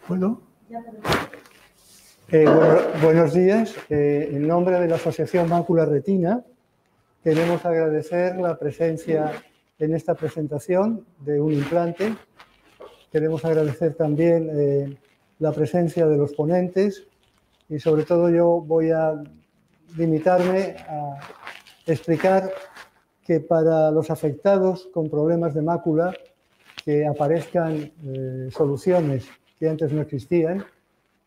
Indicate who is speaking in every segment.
Speaker 1: Bueno, buenos días. En nombre de la Asociación Mácula Retina, queremos agradecer la presencia en esta presentación de un implante. Queremos agradecer también la presencia de los ponentes y, sobre todo, yo voy a limitarme a explicar que para los afectados con problemas de mácula que aparezcan soluciones que antes no existían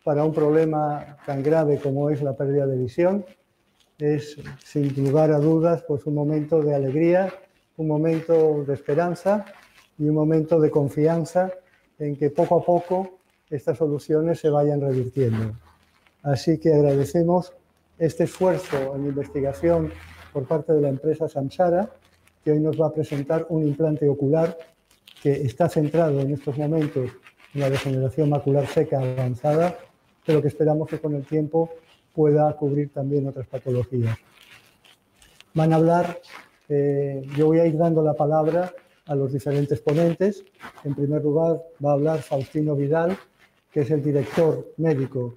Speaker 1: para un problema tan grave como es la pérdida de visión, es sin lugar a dudas pues un momento de alegría, un momento de esperanza y un momento de confianza en que poco a poco estas soluciones se vayan revirtiendo. Así que agradecemos este esfuerzo en investigación por parte de la empresa Samsara, que hoy nos va a presentar un implante ocular que está centrado en estos momentos en la degeneración macular seca avanzada, pero que esperamos que con el tiempo pueda cubrir también otras patologías. Van a hablar, yo voy a ir dando la palabra a los diferentes ponentes. En primer lugar va a hablar Faustino Vidal, que es el director médico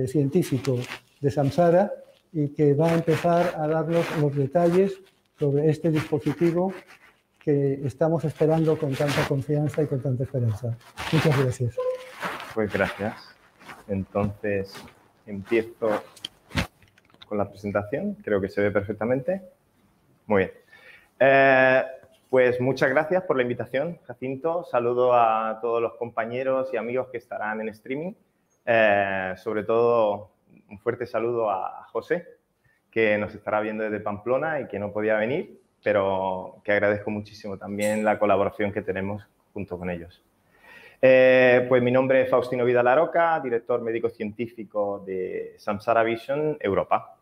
Speaker 1: científico de Samsara y que va a empezar a darnos los detalles sobre este dispositivo que estamos esperando con tanta confianza y con tanta esperanza. Muchas gracias.
Speaker 2: Pues gracias. Entonces, empiezo con la presentación. Creo que se ve perfectamente. Muy bien. Pues muchas gracias por la invitación, Jacinto. Saludo a todos los compañeros y amigos que estarán en streaming. Sobre todo, un fuerte saludo a José, que nos estará viendo desde Pamplona y que no podía venir, pero que agradezco muchísimo también la colaboración que tenemos junto con ellos. Pues mi nombre es Faustino Vidal Aroca, director médico científico de Samsara Vision Europa.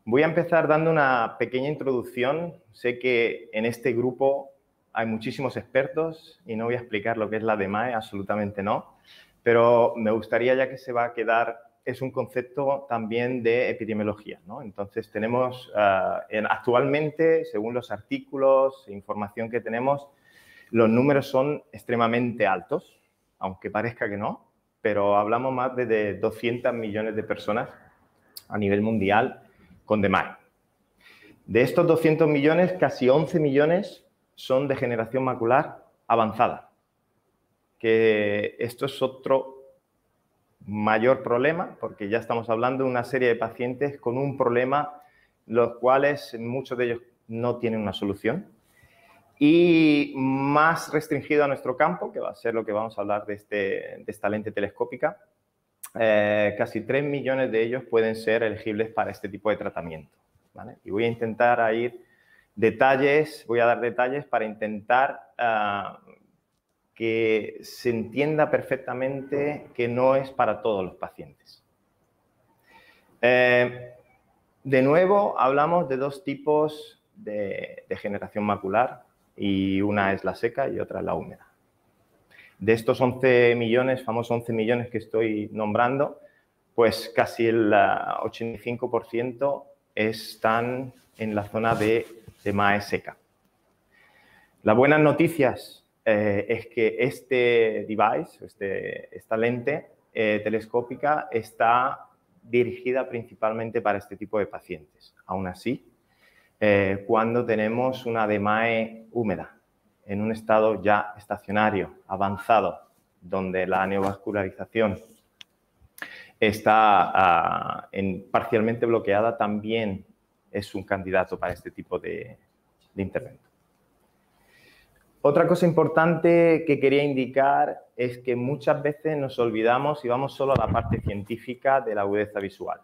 Speaker 2: Voy a empezar dando una pequeña introducción. Sé que en este grupo hay muchísimos expertos y no voy a explicar lo que es la DMAE, absolutamente no, pero me gustaría, ya que se va a quedar, es un concepto también de epidemiología, ¿no? Entonces, tenemos actualmente, según los artículos e información que tenemos, los números son extremadamente altos, aunque parezca que no, pero hablamos más de 200 millones de personas a nivel mundial con DMAE. De estos 200 millones, casi 11 millones son degeneración macular avanzada, que esto es otro mayor problema, porque ya estamos hablando de una serie de pacientes con un problema, los cuales muchos de ellos no tienen una solución. Y más restringido a nuestro campo, que va a ser lo que vamos a hablar de esta lente telescópica, casi 3 millones de ellos pueden ser elegibles para este tipo de tratamiento, ¿vale? Y voy a intentar dar detalles para intentar que se entienda perfectamente que no es para todos los pacientes. De nuevo, hablamos de dos tipos de degeneración macular y una es la seca y otra es la húmeda. De estos 11 millones, famosos 11 millones que estoy nombrando, pues casi el 85% están en la zona de DMAE seca. Las buenas noticias es que este device, esta lente telescópica está dirigida principalmente para este tipo de pacientes. Aún así, cuando tenemos una DMAE húmeda, en un estado ya estacionario, avanzado, donde la neovascularización está parcialmente bloqueada, también es un candidato para este tipo de intervento. Otra cosa importante que quería indicar es que muchas veces nos olvidamos y vamos solo a la parte científica de la agudeza visual.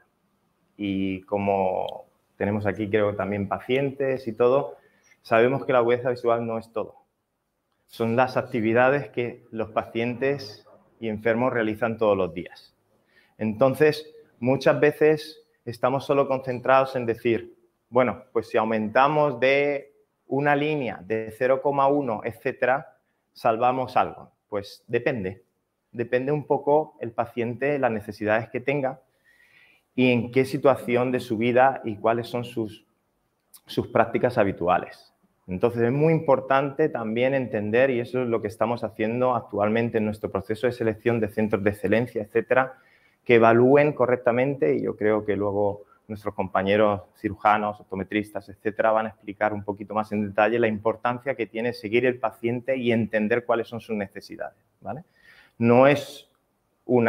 Speaker 2: Y como tenemos aquí, creo, también pacientes y todo, sabemos que la agudeza visual no es todo. Son las actividades que los pacientes y enfermos realizan todos los días. Entonces, muchas veces estamos solo concentrados en decir, bueno, pues si aumentamos de una línea de 0,1, etcétera, salvamos algo. Pues depende. Depende un poco el paciente, las necesidades que tenga y en qué situación de su vida y cuáles son sus prácticas habituales. Entonces, es muy importante también entender, y eso es lo que estamos haciendo actualmente en nuestro proceso de selección de centros de excelencia, etcétera, que evalúen correctamente, y yo creo que luego nuestros compañeros cirujanos, optometristas, etcétera, van a explicar un poquito más en detalle la importancia que tiene seguir el paciente y entender cuáles son sus necesidades, ¿vale? No es un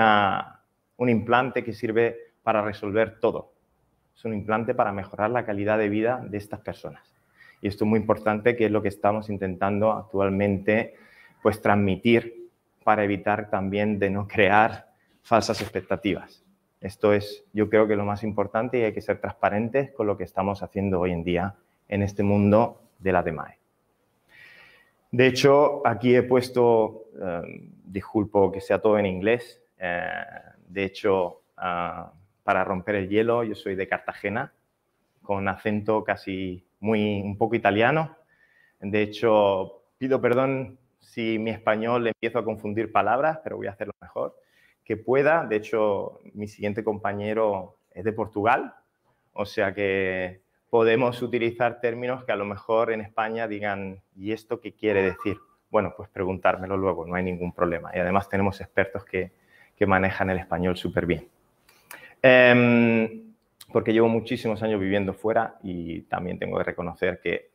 Speaker 2: implante que sirve para resolver todo. Es un implante para mejorar la calidad de vida de estas personas. Y esto es muy importante, que es lo que estamos intentando actualmente pues, transmitir para evitar también de no crear falsas expectativas. Esto es, yo creo que lo más importante, y hay que ser transparentes con lo que estamos haciendo hoy en día en este mundo de la DMAE. De hecho, aquí he puesto, disculpo que sea todo en inglés, de hecho, para romper el hielo, yo soy de Cartagena, con acento casi un poco italiano. De hecho, pido perdón si mi español empiezo a confundir palabras, pero voy a hacerlo mejor que pueda. De hecho, mi siguiente compañero es de Portugal, o sea que podemos utilizar términos que a lo mejor en España digan, ¿y esto qué quiere decir? Bueno, pues preguntármelo luego, no hay ningún problema. Y además tenemos expertos que manejan el español súper bien. Porque llevo muchísimos años viviendo fuera y también tengo que reconocer que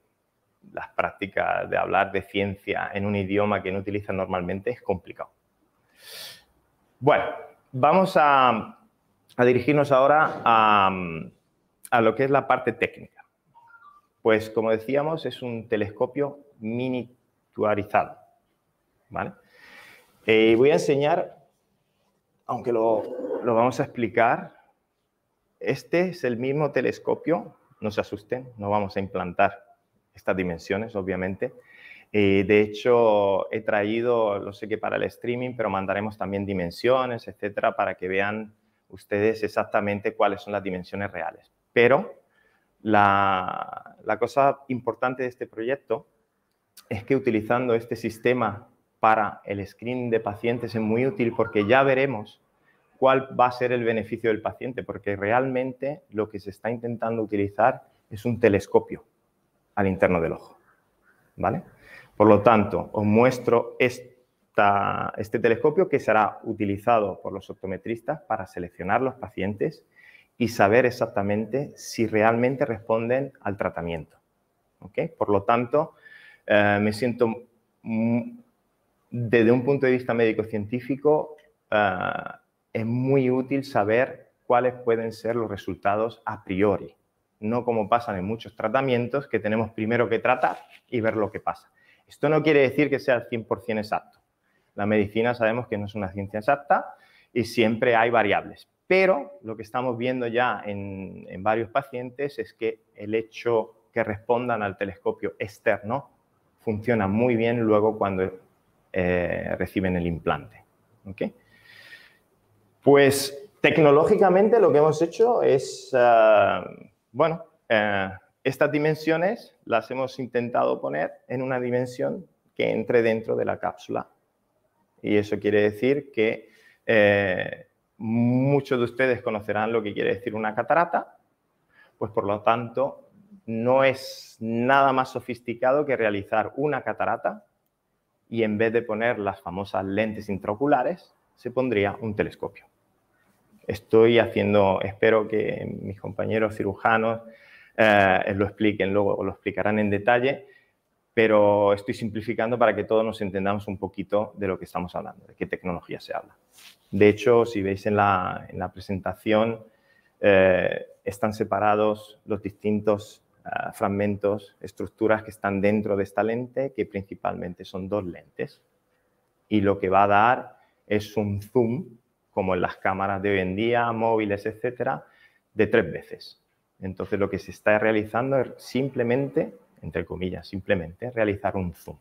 Speaker 2: las prácticas de hablar de ciencia en un idioma que no utilizan normalmente es complicado. Bueno, vamos a dirigirnos ahora a lo que es la parte técnica. Pues, como decíamos, es un telescopio miniaturizado, ¿vale? Voy a enseñar, aunque lo vamos a explicar. Este es el mismo telescopio, no se asusten, no vamos a implantar estas dimensiones, obviamente. De hecho, he traído, lo sé que para el streaming, pero mandaremos también dimensiones, etcétera, para que vean ustedes exactamente cuáles son las dimensiones reales. Pero la cosa importante de este proyecto es que utilizando este sistema para el screening de pacientes es muy útil, porque ya veremos cuál va a ser el beneficio del paciente, porque realmente lo que se está intentando utilizar es un telescopio al interno del ojo, ¿vale? Por lo tanto, os muestro este telescopio que será utilizado por los optometristas para seleccionar los pacientes y saber exactamente si realmente responden al tratamiento, ¿ok? Por lo tanto, me siento, desde un punto de vista médico-científico, es muy útil saber cuáles pueden ser los resultados a priori, no como pasan en muchos tratamientos, que tenemos primero que tratar y ver lo que pasa. Esto no quiere decir que sea al 100% exacto. La medicina sabemos que no es una ciencia exacta y siempre hay variables. Pero lo que estamos viendo ya en varios pacientes es que el hecho que respondan al telescopio externo funciona muy bien luego cuando reciben el implante, ¿ok? Pues tecnológicamente lo que hemos hecho es, estas dimensiones las hemos intentado poner en una dimensión que entre dentro de la cápsula. Y eso quiere decir que muchos de ustedes conocerán lo que quiere decir una catarata, pues por lo tanto no es nada más sofisticado que realizar una catarata y en vez de poner las famosas lentes intraoculares, se pondría un telescopio. Estoy haciendo, espero que mis compañeros cirujanos lo expliquen, luego lo explicarán en detalle, pero estoy simplificando para que todos nos entendamos un poquito de lo que estamos hablando, de qué tecnología se habla. De hecho, si veis en la presentación, están separados los distintos fragmentos, estructuras que están dentro de esta lente, que principalmente son dos lentes. Y lo que va a dar es un zoom, como en las cámaras de hoy en día, móviles, etcétera, de 3 veces. Entonces, lo que se está realizando es simplemente, entre comillas, simplemente realizar un zoom.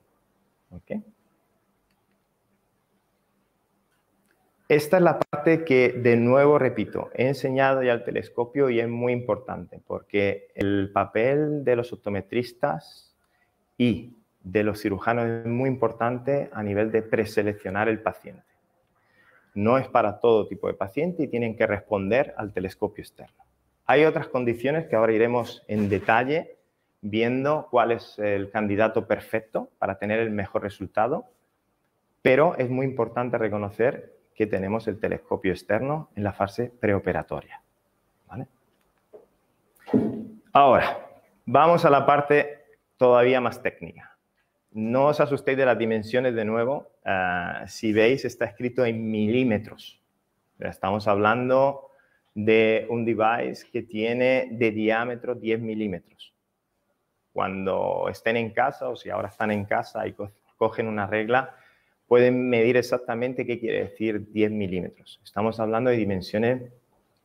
Speaker 2: ¿Okay? Esta es la parte que, de nuevo, repito, he enseñado ya el telescopio y es muy importante porque el papel de los optometristas y de los cirujanos es muy importante a nivel de preseleccionar el paciente. No es para todo tipo de paciente y tienen que responder al telescopio externo. Hay otras condiciones que ahora iremos en detalle viendo cuál es el candidato perfecto para tener el mejor resultado, pero es muy importante reconocer que tenemos el telescopio externo en la fase preoperatoria, ¿vale? Ahora, vamos a la parte todavía más técnica. No os asustéis de las dimensiones de nuevo. Si veis, está escrito en milímetros. Estamos hablando de un device que tiene de diámetro 10 milímetros. Cuando estén en casa, o si ahora están en casa y cogen una regla, pueden medir exactamente qué quiere decir 10 milímetros. Estamos hablando de dimensiones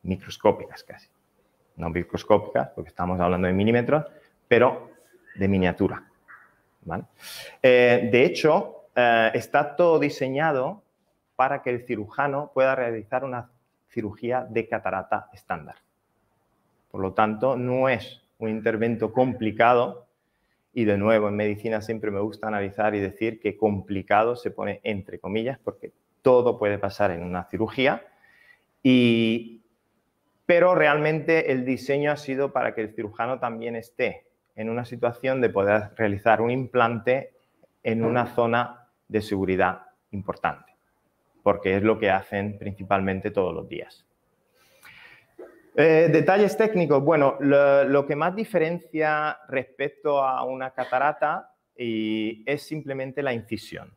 Speaker 2: microscópicas casi. No microscópicas, porque estamos hablando de milímetros, pero de miniatura, ¿vale? De hecho, está todo diseñado para que el cirujano pueda realizar una cirugía de catarata estándar. Por lo tanto, no es un intervento complicado. Y de nuevo, en medicina siempre me gusta analizar y decir que complicado se pone entre comillas porque todo puede pasar en una cirugía, pero realmente el diseño ha sido para que el cirujano también esté en una situación de poder realizar un implante en una zona de seguridad importante, porque es lo que hacen principalmente todos los días. Detalles técnicos. Bueno, lo que más diferencia respecto a una catarata es simplemente la incisión,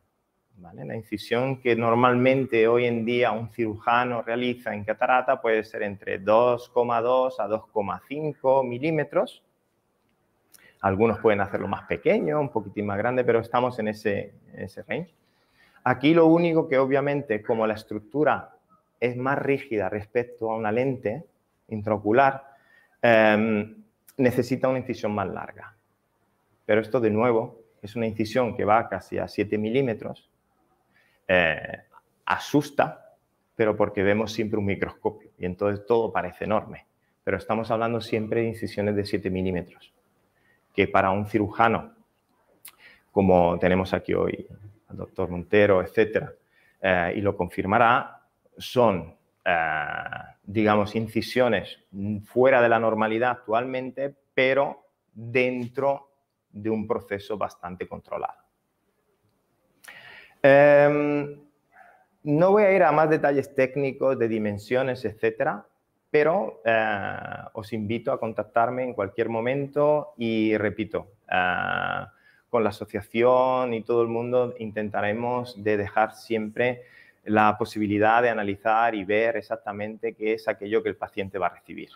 Speaker 2: ¿vale? La incisión que normalmente hoy en día un cirujano realiza en catarata puede ser entre 2,2 a 2,5 milímetros. Algunos pueden hacerlo más pequeño, un poquitín más grande, pero estamos en ese range. Aquí lo único que obviamente, como la estructura es más rígida respecto a una lente intraocular, necesita una incisión más larga. Pero esto, de nuevo, es una incisión que va casi a 7 milímetros. Asusta, pero porque vemos siempre un microscopio y entonces todo parece enorme. Pero estamos hablando siempre de incisiones de 7 milímetros, que para un cirujano, como tenemos aquí hoy al doctor Montero, etcétera, y lo confirmará, son digamos, incisiones fuera de la normalidad actualmente, pero dentro de un proceso bastante controlado. No voy a ir a más detalles técnicos de dimensiones, etcétera, pero os invito a contactarme en cualquier momento y, repito, con la asociación y todo el mundo intentaremos de dejar siempre la posibilidad de analizar y ver exactamente qué es aquello que el paciente va a recibir,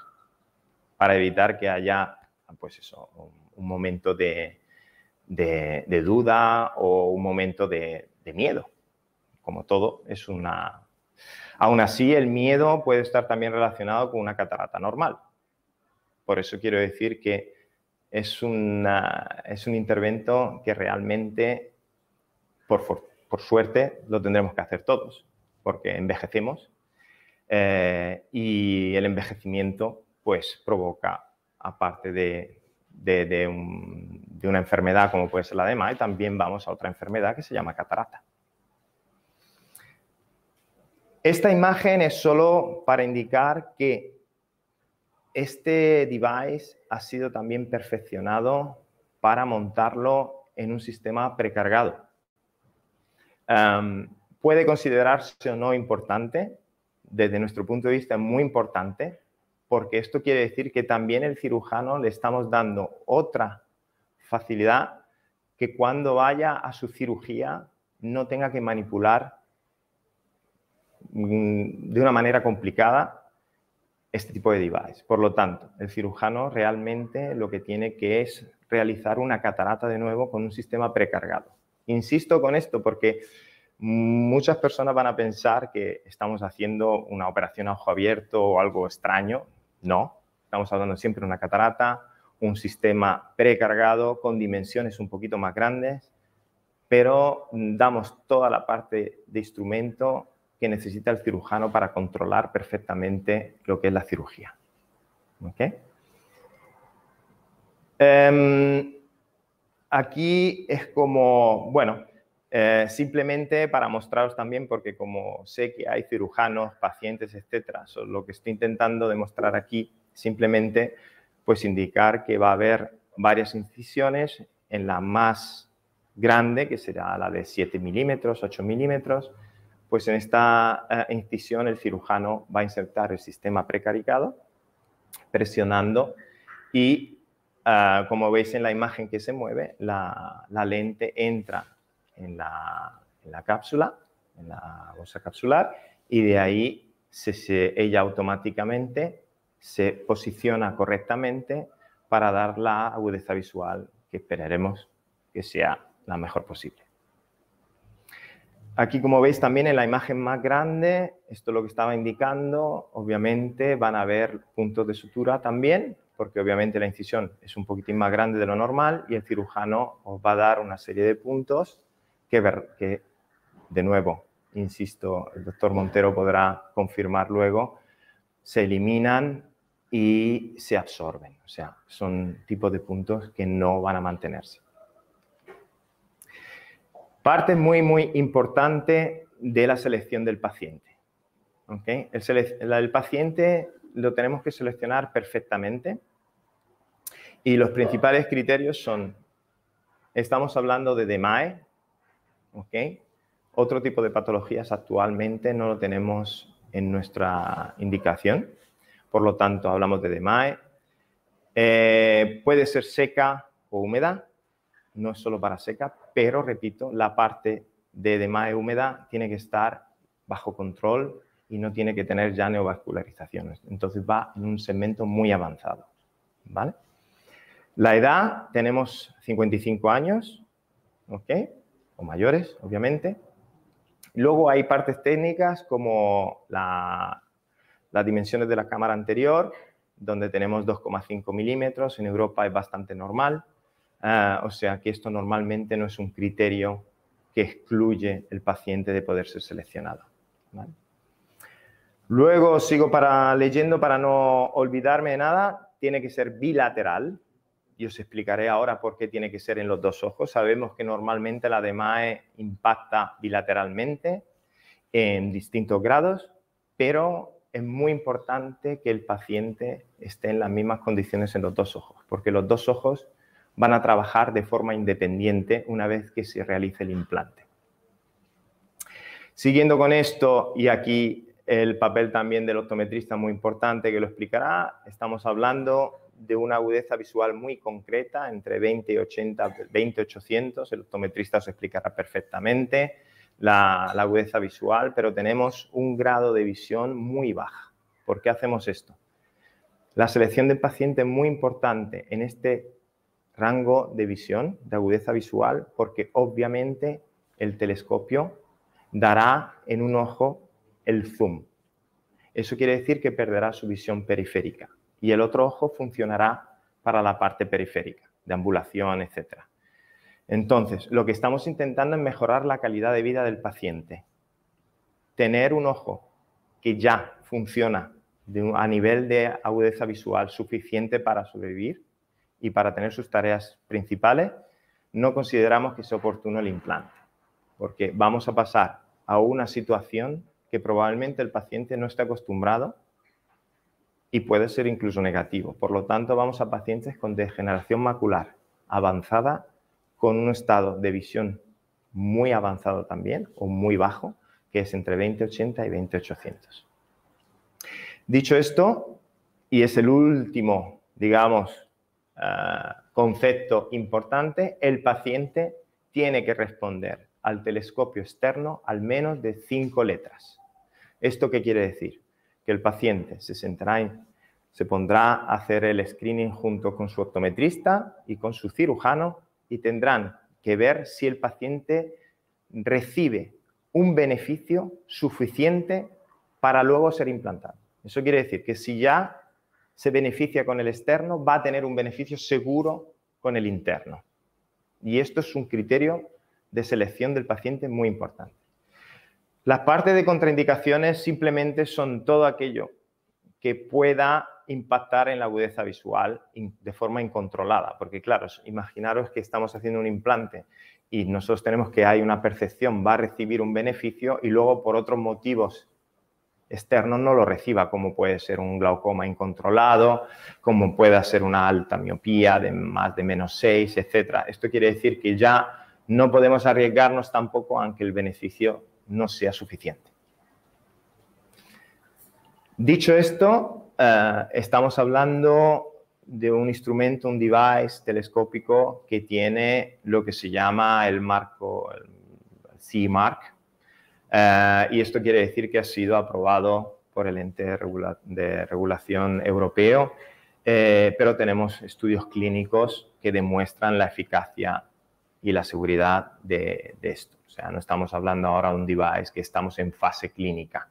Speaker 2: para evitar que haya, pues eso, un momento de duda o un momento de miedo. Como todo, es una... Aún así, el miedo puede estar también relacionado con una catarata normal. Por eso quiero decir que es un intervento que realmente, por suerte, lo tendremos que hacer todos, porque envejecemos y el envejecimiento pues provoca, aparte de una enfermedad como puede ser la de DMAE, también vamos a otra enfermedad que se llama catarata. Esta imagen es solo para indicar que este device ha sido también perfeccionado para montarlo en un sistema precargado. Puede considerarse o no importante, desde nuestro punto de vista es muy importante, porque esto quiere decir que también el cirujano le estamos dando otra facilidad, que cuando vaya a su cirugía no tenga que manipular de una manera complicada este tipo de device. Por lo tanto, el cirujano realmente lo que tiene que es realizar una catarata de nuevo con un sistema precargado. Insisto con esto porque muchas personas van a pensar que estamos haciendo una operación a ojo abierto o algo extraño. No, estamos hablando siempre de una catarata, un sistema precargado con dimensiones un poquito más grandes, pero damos toda la parte de instrumento que necesita el cirujano para controlar perfectamente lo que es la cirugía. ¿Okay? Aquí es como, bueno, simplemente para mostraros también, porque como sé que hay cirujanos, pacientes, etcétera, lo que estoy intentando demostrar aquí, simplemente pues indicar que va a haber varias incisiones. En la más grande, que será la de 7 milímetros, 8 milímetros, pues en esta incisión el cirujano va a insertar el sistema precaricado, presionando y, como veis en la imagen que se mueve, la lente entra en la cápsula, en la bolsa capsular, y de ahí ella automáticamente se posiciona correctamente para dar la agudeza visual que esperaremos que sea la mejor posible. Aquí, como veis también en la imagen más grande, esto es lo que estaba indicando, obviamente van a haber puntos de sutura también, porque obviamente la incisión es un poquitín más grande de lo normal y el cirujano os va a dar una serie de puntos que de nuevo, insisto, el doctor Montero podrá confirmar luego, se eliminan y se absorben. O sea, son tipos de puntos que no van a mantenerse. Parte muy, muy importante de la selección del paciente. ¿Okay? El paciente lo tenemos que seleccionar perfectamente y los principales criterios son, estamos hablando de DMAE, ¿okay? Otro tipo de patologías actualmente no lo tenemos en nuestra indicación, por lo tanto hablamos de DMAE. Puede ser seca o húmeda, no es solo para seca, pero repito, la parte de DMAE húmeda tiene que estar bajo control y no tiene que tener ya neovascularizaciones. Entonces va en un segmento muy avanzado, ¿vale? La edad, tenemos 55 años, ¿ok? O mayores, obviamente. Luego hay partes técnicas como las dimensiones de la cámara anterior, donde tenemos 2,5 milímetros. En Europa es bastante normal. O sea que esto normalmente no es un criterio que excluye el paciente de poder ser seleccionado, ¿vale? Luego sigo leyendo para no olvidarme de nada. Tiene que ser bilateral. Y os explicaré ahora por qué tiene que ser en los dos ojos. Sabemos que normalmente la DMAE impacta bilateralmente en distintos grados, pero es muy importante que el paciente esté en las mismas condiciones en los dos ojos, porque los dos ojos van a trabajar de forma independiente una vez que se realice el implante. Siguiendo con esto, y aquí el papel también del optometrista muy importante que lo explicará, estamos hablando de una agudeza visual muy concreta, entre 20 y 80, 20-800, el optometrista os explicará perfectamente la agudeza visual, pero tenemos un grado de visión muy baja. ¿Por qué hacemos esto? La selección del paciente es muy importante en este rango de visión, de agudeza visual, porque obviamente el telescopio dará en un ojo el zoom. Eso quiere decir que perderá su visión periférica y el otro ojo funcionará para la parte periférica, de ambulación, etc. Entonces, lo que estamos intentando es mejorar la calidad de vida del paciente. Tener un ojo que ya funciona a nivel de agudeza visual suficiente para sobrevivir y para tener sus tareas principales, no consideramos que sea oportuno el implante, porque vamos a pasar a una situación que probablemente el paciente no esté acostumbrado y puede ser incluso negativo. Por lo tanto, vamos a pacientes con degeneración macular avanzada, con un estado de visión muy avanzado también, o muy bajo, que es entre 20-80 y 20-800. Dicho esto, y es el último, digamos, concepto importante, el paciente tiene que responder al telescopio externo al menos de 5 letras. ¿Esto qué quiere decir? Que el paciente se pondrá a hacer el screening junto con su optometrista y con su cirujano y tendrán que ver si el paciente recibe un beneficio suficiente para luego ser implantado. Eso quiere decir que si ya se beneficia con el externo, va a tener un beneficio seguro con el interno. Y esto es un criterio de selección del paciente muy importante. Las partes de contraindicaciones simplemente son todo aquello que pueda impactar en la agudeza visual de forma incontrolada. Porque claro, imaginaros que estamos haciendo un implante y nosotros tenemos que hay una percepción, va a recibir un beneficio y luego por otros motivos externo no lo reciba, como puede ser un glaucoma incontrolado, como puede ser una alta miopía de más de -6, etc. Esto quiere decir que ya no podemos arriesgarnos tampoco aunque el beneficio no sea suficiente. Dicho esto, estamos hablando de un instrumento, un device telescópico que tiene lo que se llama el marco, el CE Mark, y esto quiere decir que ha sido aprobado por el ente de regulación europeo, pero tenemos estudios clínicos que demuestran la eficacia y la seguridad de esto. O sea, no estamos hablando ahora de un device que estamos en fase clínica.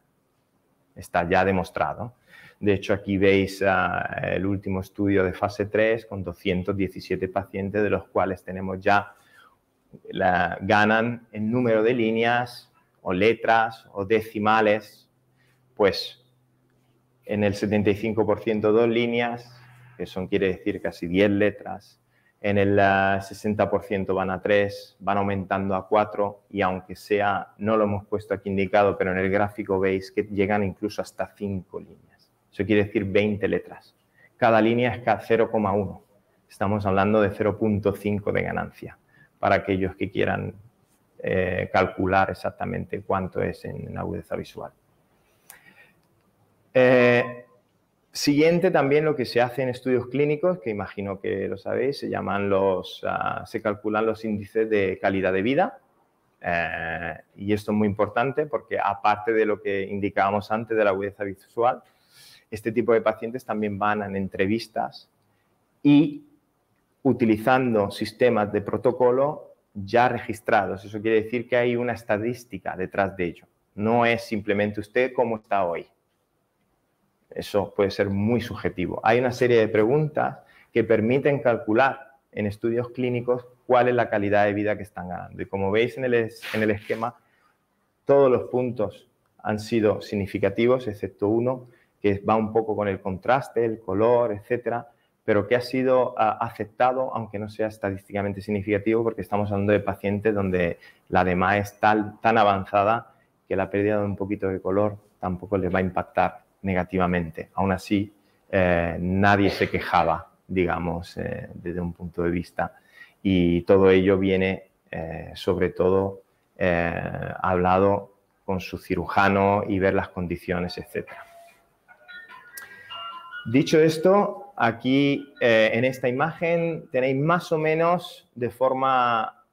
Speaker 2: Está ya demostrado. De hecho, aquí veis el último estudio de fase 3 con 217 pacientes, de los cuales tenemos ya, ganan en número de líneas o letras o decimales, pues en el 75% 2 líneas, que son, quiere decir, casi 10 letras. En el 60% van a 3, van aumentando a 4 y aunque sea, no lo hemos puesto aquí indicado, pero en el gráfico veis que llegan incluso hasta 5 líneas. Eso quiere decir 20 letras. Cada línea es 0,1. Estamos hablando de 0,5 de ganancia para aquellos que quieran calcular exactamente cuánto es en agudeza visual. Siguiente, también lo que se hace en estudios clínicos, que imagino que lo sabéis, se calculan los índices de calidad de vida. Y esto es muy importante porque, aparte de lo que indicábamos antes de la agudeza visual, este tipo de pacientes también van en entrevistas y utilizando sistemas de protocolo ya registrados. Eso quiere decir que hay una estadística detrás de ello. No es simplemente usted cómo está hoy. Eso puede ser muy subjetivo. Hay una serie de preguntas que permiten calcular en estudios clínicos cuál es la calidad de vida que están ganando. Y como veis en el esquema, todos los puntos han sido significativos, excepto uno, que va un poco con el contraste, el color, etcétera, pero que ha sido aceptado, aunque no sea estadísticamente significativo, porque estamos hablando de pacientes donde la DMA es tan avanzada que la pérdida de un poquito de color tampoco les va a impactar negativamente. Aún así, nadie se quejaba, digamos, desde un punto de vista. Y todo ello viene, sobre todo, hablado con su cirujano y ver las condiciones, etc. Dicho esto, aquí en esta imagen tenéis más o menos de forma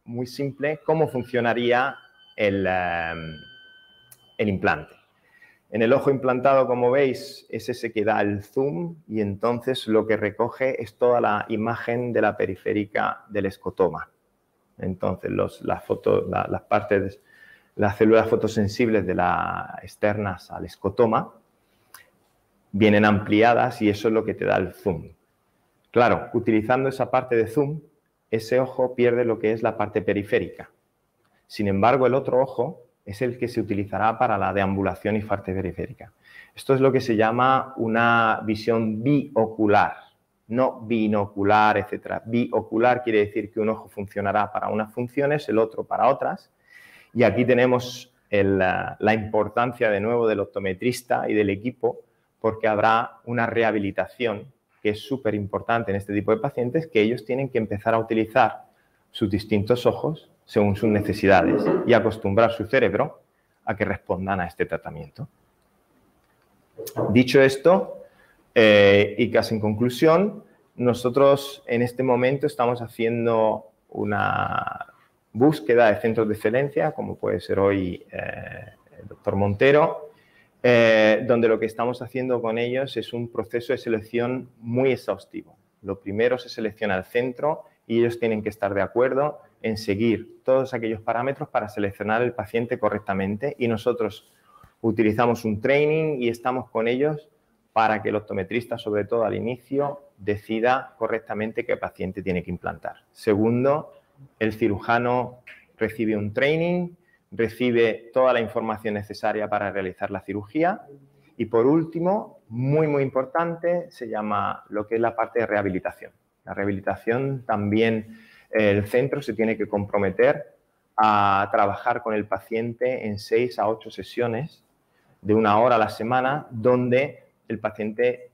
Speaker 2: muy simple cómo funcionaría el implante. En el ojo implantado, como veis, es ese que da el zoom y entonces lo que recoge es toda la imagen de la periférica del escotoma. Entonces, las células fotosensibles de las externas al escotoma vienen ampliadas y eso es lo que te da el zoom. Claro, utilizando esa parte de zoom, ese ojo pierde lo que es la parte periférica. Sin embargo, el otro ojo es el que se utilizará para la deambulación y parte periférica. Esto es lo que se llama una visión biocular, no binocular, etc. Biocular quiere decir que un ojo funcionará para unas funciones, el otro para otras. Y aquí tenemos la importancia de nuevo del optometrista y del equipo, porque habrá una rehabilitación que es súper importante en este tipo de pacientes, que ellos tienen que empezar a utilizar sus distintos ojos según sus necesidades y acostumbrar su cerebro a que respondan a este tratamiento. Dicho esto, y casi en conclusión, nosotros en este momento estamos haciendo una búsqueda de centros de excelencia, como puede ser hoy el doctor Montero, donde lo que estamos haciendo con ellos es un proceso de selección muy exhaustivo. Lo primero se selecciona el centro y ellos tienen que estar de acuerdo en seguir todos aquellos parámetros para seleccionar el paciente correctamente y nosotros utilizamos un training y estamos con ellos para que el optometrista, sobre todo al inicio, decida correctamente qué paciente tiene que implantar. Segundo, el cirujano recibe un training, recibe toda la información necesaria para realizar la cirugía y, por último, muy importante, se llama lo que es la parte de rehabilitación. La rehabilitación también el centro se tiene que comprometer a trabajar con el paciente en 6 a 8 sesiones de 1 hora a la semana, donde el paciente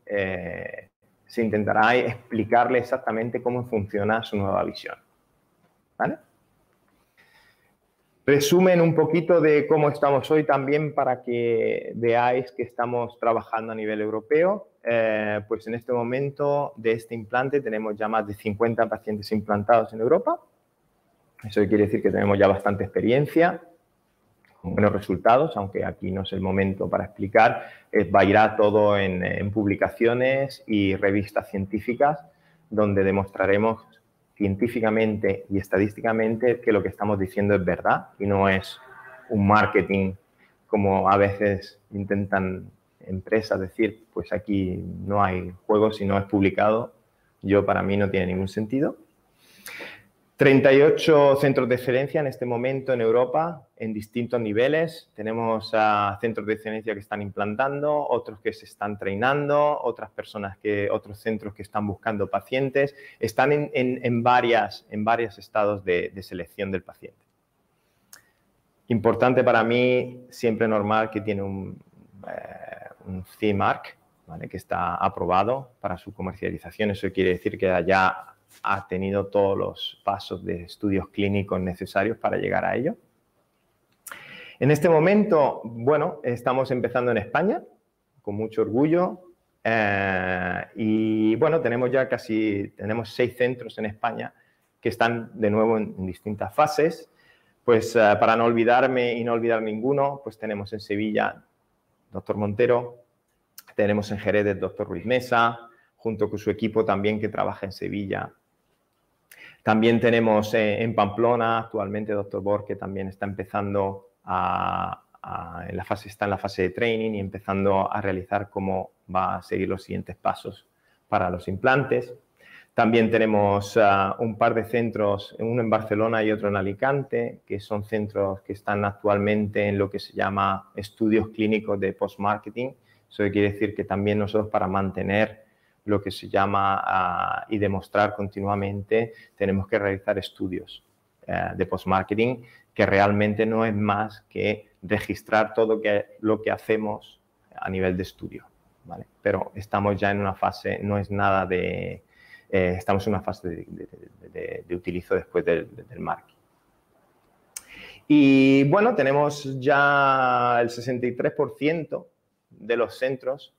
Speaker 2: se intentará explicarle exactamente cómo funciona su nueva visión. ¿Vale? Resumen un poquito de cómo estamos hoy también para que veáis que estamos trabajando a nivel europeo. Pues en este momento de este implante tenemos ya más de 50 pacientes implantados en Europa. Eso quiere decir que tenemos ya bastante experiencia, con buenos resultados, aunque aquí no es el momento para explicar. Va a ir a todo en publicaciones y revistas científicas donde demostraremos científicamente y estadísticamente que lo que estamos diciendo es verdad y no es un marketing como a veces intentan empresas decir, pues aquí no hay juego si no es publicado. Para mí no tiene ningún sentido. 38 centros de excelencia en este momento en Europa, en distintos niveles. Tenemos centros de excelencia que están implantando, otros que se están treinando, otros centros que están buscando pacientes. Están en varios estados de selección del paciente. Importante para mí, siempre normal que tiene un CE Mark, ¿vale? Que está aprobado para su comercialización. Eso quiere decir que ya ha tenido todos los pasos de estudios clínicos necesarios para llegar a ello. En este momento, bueno, estamos empezando en España, con mucho orgullo. Y bueno, tenemos 6 centros en España que están de nuevo en distintas fases. Pues para no olvidarme y no olvidar ninguno, pues tenemos en Sevilla Dr. Montero, tenemos en Jerez el Dr. Ruiz Mesa, junto con su equipo también que trabaja en Sevilla. También tenemos en Pamplona actualmente Dr. Borg, que también está empezando está en la fase de training y empezando a realizar cómo va a seguir los siguientes pasos para los implantes. También tenemos un par de centros, uno en Barcelona y otro en Alicante, que son centros que están actualmente en lo que se llama estudios clínicos de post-marketing. Eso quiere decir que también nosotros, para mantener lo que se llama y demostrar continuamente, tenemos que realizar estudios de post-marketing, que realmente no es más que registrar todo lo que hacemos a nivel de estudio, ¿vale? Pero estamos ya en una fase, no es nada de... estamos en una fase de utilizo después del marketing. Y bueno, tenemos ya el 63% de los centros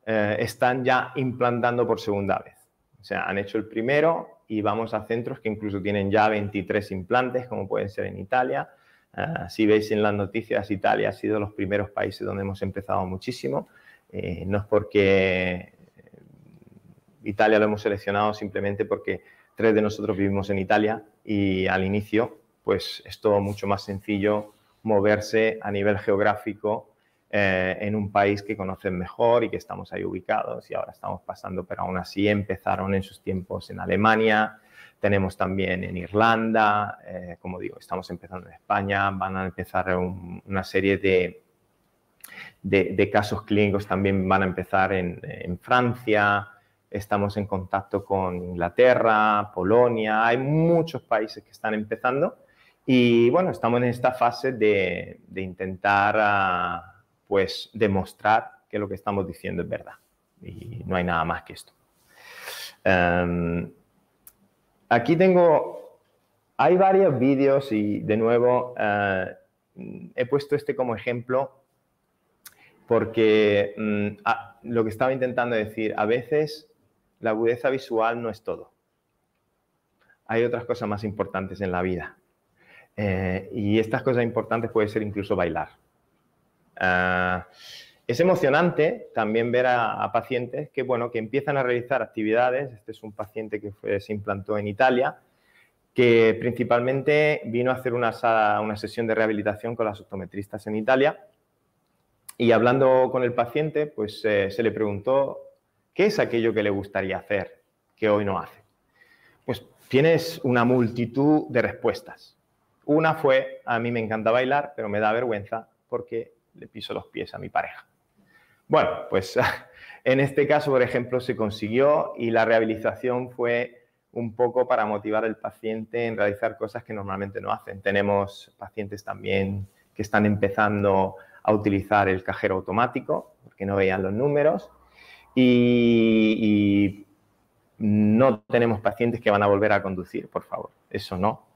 Speaker 2: están ya implantando por segunda vez. O sea, han hecho el primero y vamos a centros que incluso tienen ya 23 implantes, como pueden ser en Italia. Si veis en las noticias, Italia ha sido los primeros países donde hemos empezado muchísimo. No es porque Italia lo hemos seleccionado simplemente porque 3 de nosotros vivimos en Italia y al inicio pues es todo mucho más sencillo moverse a nivel geográfico en un país que conocen mejor y que estamos ahí ubicados y ahora estamos pasando, pero aún así empezaron en sus tiempos en Alemania, tenemos también en Irlanda, como digo, estamos empezando en España, van a empezar una serie de casos clínicos, también van a empezar en Francia, estamos en contacto con Inglaterra, Polonia, hay muchos países que están empezando y bueno, estamos en esta fase de intentar pues demostrar que lo que estamos diciendo es verdad y no hay nada más que esto. Aquí hay varios vídeos y de nuevo he puesto este como ejemplo porque lo que estaba intentando decir, a veces la agudeza visual no es todo. Hay otras cosas más importantes en la vida y estas cosas importantes puede ser incluso bailar. Es emocionante también ver a pacientes que empiezan a realizar actividades. Este es un paciente que se implantó en Italia, que principalmente vino a hacer una sesión de rehabilitación con las optometristas en Italia y hablando con el paciente, pues se le preguntó qué es aquello que le gustaría hacer que hoy no hace. Pues tienes una multitud de respuestas. Una fue, a mí me encanta bailar, pero me da vergüenza porque le piso los pies a mi pareja. Bueno, pues en este caso, por ejemplo, se consiguió y la rehabilitación fue un poco para motivar al paciente en realizar cosas que normalmente no hacen. Tenemos pacientes también que están empezando a utilizar el cajero automático, porque no veían los números, y no tenemos pacientes que van a volver a conducir, por favor, eso no.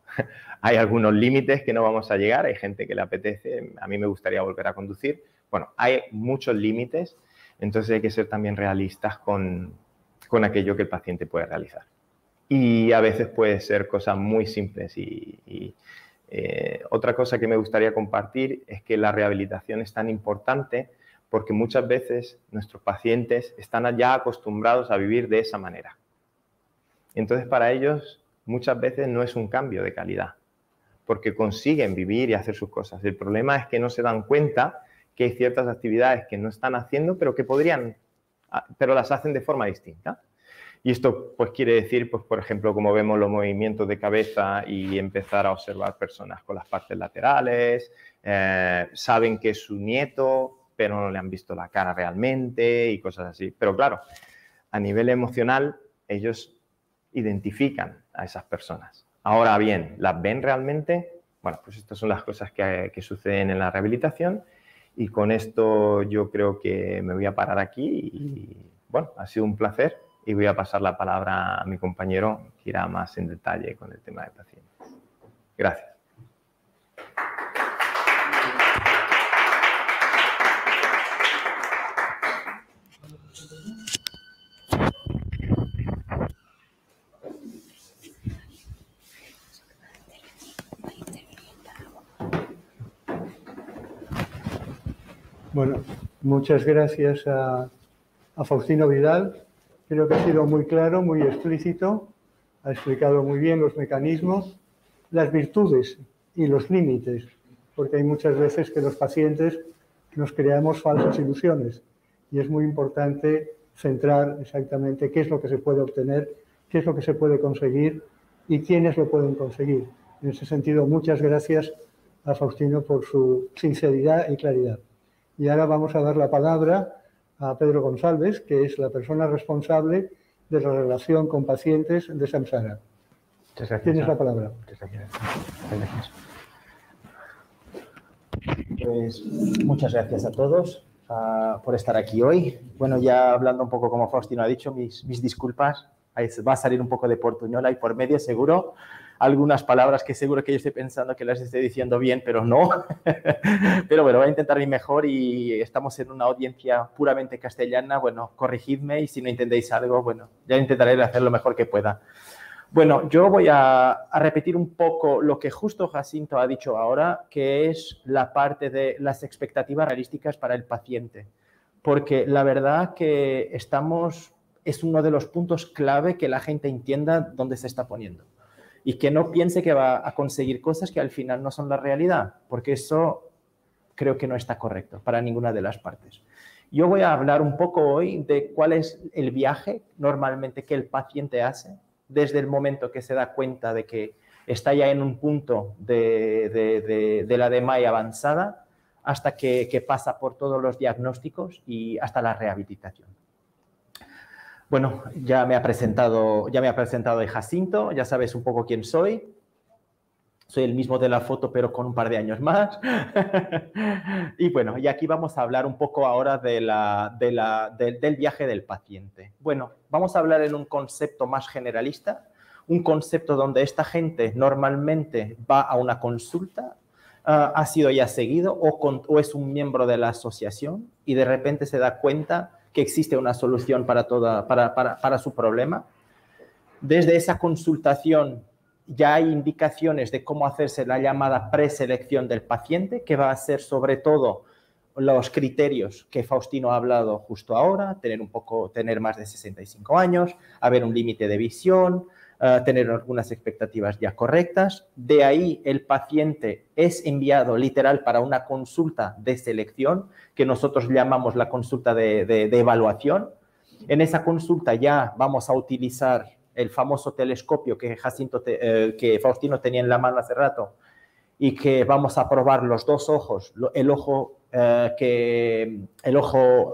Speaker 2: Hay algunos límites que no vamos a llegar, hay gente que le apetece, a mí me gustaría volver a conducir. Bueno, hay muchos límites, entonces hay que ser también realistas con aquello que el paciente puede realizar. Y a veces puede ser cosas muy simples. Otra cosa que me gustaría compartir es que la rehabilitación es tan importante porque muchas veces nuestros pacientes están ya acostumbrados a vivir de esa manera. Entonces, para ellos, muchas veces no es un cambio de calidad, porque consiguen vivir y hacer sus cosas. El problema es que no se dan cuenta que hay ciertas actividades que no están haciendo, pero que podrían, pero las hacen de forma distinta. Y esto pues quiere decir, pues, por ejemplo, como vemos los movimientos de cabeza y empezar a observar personas con las partes laterales, saben que es su nieto, pero no le han visto la cara realmente y cosas así. Pero claro, a nivel emocional, ellos identifican a esas personas. Ahora bien, ¿las ven realmente? Bueno, pues estas son las cosas que suceden en la rehabilitación y con esto yo creo que me voy a parar aquí y bueno, ha sido un placer y voy a pasar la palabra a mi compañero que irá más en detalle con el tema de pacientes. Gracias.
Speaker 1: Bueno, muchas gracias a Faustino Vidal. Creo que ha sido muy claro, muy explícito. Ha explicado muy bien los mecanismos, las virtudes y los límites, porque hay muchas veces que los pacientes nos creamos falsas ilusiones y es muy importante centrar exactamente qué es lo que se puede obtener, qué es lo que se puede conseguir y quiénes lo pueden conseguir. En ese sentido, muchas gracias a Faustino por su sinceridad y claridad. Y ahora vamos a dar la palabra a Pedro González, que es la persona responsable de la relación con pacientes de Samsara.
Speaker 3: Muchas gracias.
Speaker 1: Tienes la palabra.
Speaker 3: Muchas gracias. Pues muchas gracias a todos por estar aquí hoy. Bueno, ya hablando un poco como Faustino ha dicho, mis disculpas. Ahí va a salir un poco de portuñola y por medio seguro. Algunas palabras que seguro que yo estoy pensando que las estoy diciendo bien, pero no. Pero bueno, voy a intentar ir mejor y estamos en una audiencia puramente castellana. Bueno, corregidme y si no entendéis algo, bueno, ya intentaré hacer lo mejor que pueda. Bueno, yo voy a repetir un poco lo que justo Jacinto ha dicho ahora, que es la parte de las expectativas realísticas para el paciente. Porque la verdad que es uno de los puntos clave que la gente entienda dónde se está poniendo. Y que no piense que va a conseguir cosas que al final no son la realidad, porque eso creo que no está correcto para ninguna de las partes. Yo voy a hablar un poco hoy de cuál es el viaje normalmente que el paciente hace desde el momento que se da cuenta de que está ya en un punto de la DMAI avanzada hasta que pasa por todos los diagnósticos y hasta la rehabilitación. Bueno, ya me ha presentado Jacinto, ya sabes un poco quién soy. Soy el mismo de la foto, pero con un par de años más. Y bueno, y aquí vamos a hablar un poco ahora del viaje del paciente. Bueno, vamos a hablar en un concepto más generalista, un concepto donde esta gente normalmente va a una consulta, ha sido ya seguido o es un miembro de la asociación y de repente se da cuenta que existe una solución para su problema. Desde esa consultación ya hay indicaciones de cómo hacerse la llamada preselección del paciente, que va a ser sobre todo los criterios que Faustino ha hablado justo ahora, tener más de 65 años, haber un límite de visión, tener algunas expectativas ya correctas. De ahí el paciente es enviado literal para una consulta de selección, que nosotros llamamos la consulta de evaluación. En esa consulta ya vamos a utilizar el famoso telescopio que Faustino tenía en la mano hace rato y que vamos a probar los dos ojos, el ojo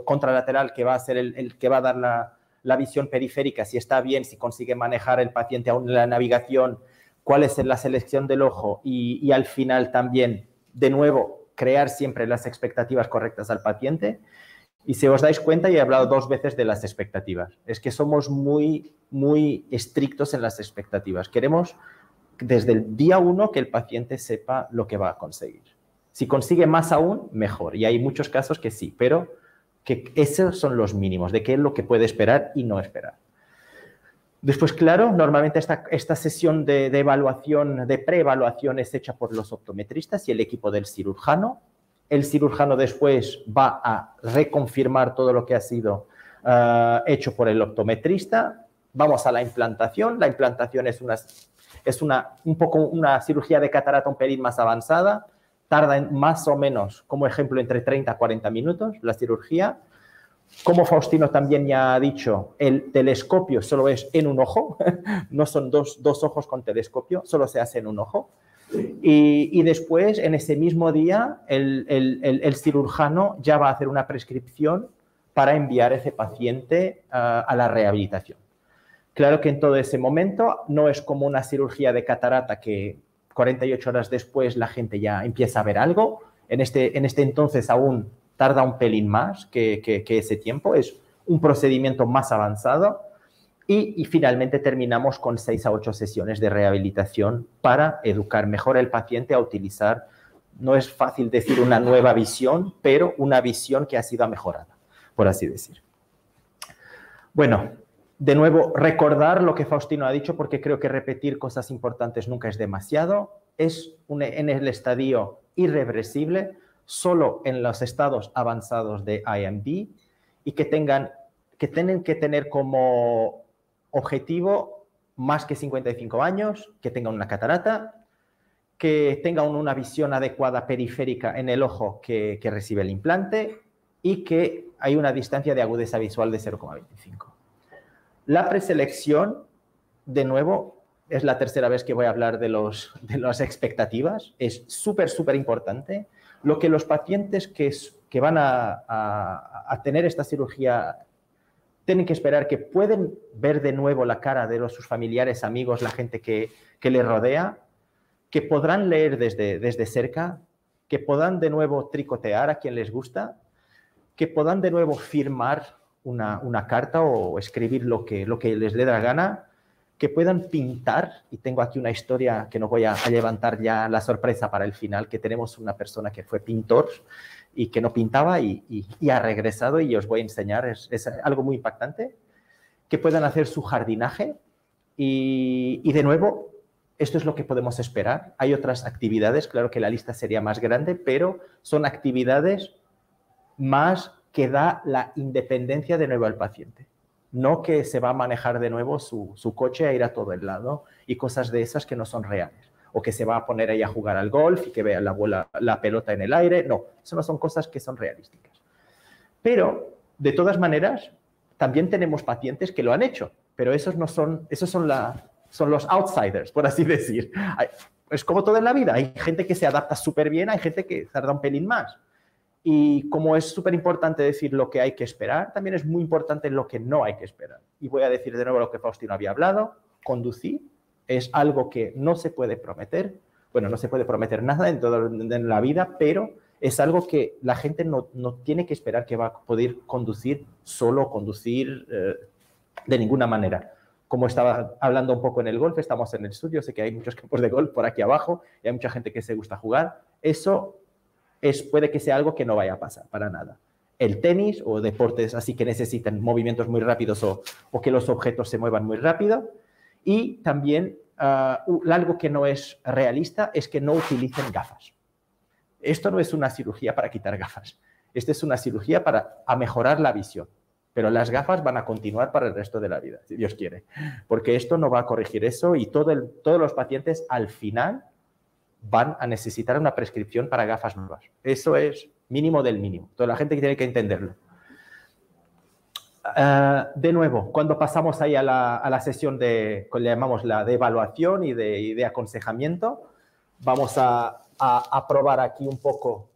Speaker 3: contralateral que va a ser el que va a dar la visión periférica, si está bien, si consigue manejar el paciente aún en la navegación, cuál es la selección del ojo y al final también, de nuevo, crear siempre las expectativas correctas al paciente. Y si os dais cuenta, y he hablado 2 veces de las expectativas, es que somos muy, muy estrictos en las expectativas. Queremos desde el día 1 que el paciente sepa lo que va a conseguir. Si consigue más aún, mejor. Y hay muchos casos que sí, pero que esos son los mínimos, de qué es lo que puede esperar y no esperar. Después, claro, normalmente esta sesión de evaluación, de preevaluación es hecha por los optometristas y el equipo del cirujano. El cirujano después va a reconfirmar todo lo que ha sido hecho por el optometrista. Vamos a la implantación. La implantación es un poco una cirugía de catarata un pelín más avanzada. Tarda más o menos, como ejemplo, entre 30 a 40 minutos la cirugía. Como Faustino también ya ha dicho, el telescopio solo es en un ojo. No son dos ojos con telescopio, solo se hace en un ojo. Y después, en ese mismo día, el cirujano ya va a hacer una prescripción para enviar a ese paciente a la rehabilitación. Claro que en todo ese momento no es como una cirugía de catarata que 48 horas después la gente ya empieza a ver algo. En este entonces aún tarda un pelín más que ese tiempo. Es un procedimiento más avanzado. Y finalmente terminamos con 6 a 8 sesiones de rehabilitación para educar mejor al paciente a utilizar, no es fácil decir una nueva visión, pero una visión que ha sido mejorada, por así decir. Bueno, de nuevo, recordar lo que Faustino ha dicho, porque creo que repetir cosas importantes nunca es demasiado. Es en el estadio irreversible, solo en los estados avanzados de IMD, y que tienen que tener como objetivo más que 55 años, que tengan una catarata, que tengan una visión adecuada periférica en el ojo que recibe el implante y que hay una distancia de agudeza visual de 0,25. La preselección, de nuevo, es la tercera vez que voy a hablar de las expectativas. Es súper importante. Lo que los pacientes que van a tener esta cirugía tienen que esperar que pueden ver de nuevo la cara de sus familiares, amigos, la gente que les rodea, que podrán leer desde cerca, que puedan de nuevo tricotear a quien les gusta, que puedan de nuevo firmar una carta o escribir lo que les dé la gana, que puedan pintar, y tengo aquí una historia que no voy a levantar ya la sorpresa para el final, que tenemos una persona que fue pintor y que no pintaba y ha regresado y os voy a enseñar, es algo muy impactante, que puedan hacer su jardinaje y de nuevo, esto es lo que podemos esperar. Hay otras actividades, claro que la lista sería más grande, pero son actividades más que da la independencia de nuevo al paciente. No que se va a manejar de nuevo su coche a ir a todo el lado y cosas de esas que no son reales. O que se va a poner ahí a jugar al golf y que vea la pelota en el aire. No, eso no son cosas que son realísticas. Pero, de todas maneras, también tenemos pacientes que lo han hecho, pero esos son los outsiders, por así decir. Es como todo en la vida. Hay gente que se adapta súper bien, hay gente que tarda un pelín más. Y como es súper importante decir lo que hay que esperar, también es muy importante lo que no hay que esperar. Y voy a decir de nuevo lo que Faustino había hablado. Conducir es algo que no se puede prometer. Bueno, no se puede prometer nada en la vida, pero es algo que la gente no tiene que esperar que va a poder conducir solo, conducir de ninguna manera. Como estaba hablando un poco en el golf, estamos en el estudio, sé que hay muchos campos de golf por aquí abajo y hay mucha gente que se gusta jugar. Eso puede que sea algo que no vaya a pasar para nada. El tenis o deportes así que necesitan movimientos muy rápidos o que los objetos se muevan muy rápido. Y también algo que no es realista es que no utilicen gafas. Esto no es una cirugía para quitar gafas. Esta es una cirugía para mejorar la visión. Pero las gafas van a continuar para el resto de la vida, si Dios quiere. Porque esto no va a corregir eso y todos los pacientes al final van a necesitar una prescripción para gafas nuevas. Eso es mínimo del mínimo. Toda la gente tiene que entenderlo. De nuevo, cuando pasamos ahí a la sesión le llamamos la de evaluación y de aconsejamiento, vamos a probar aquí un poco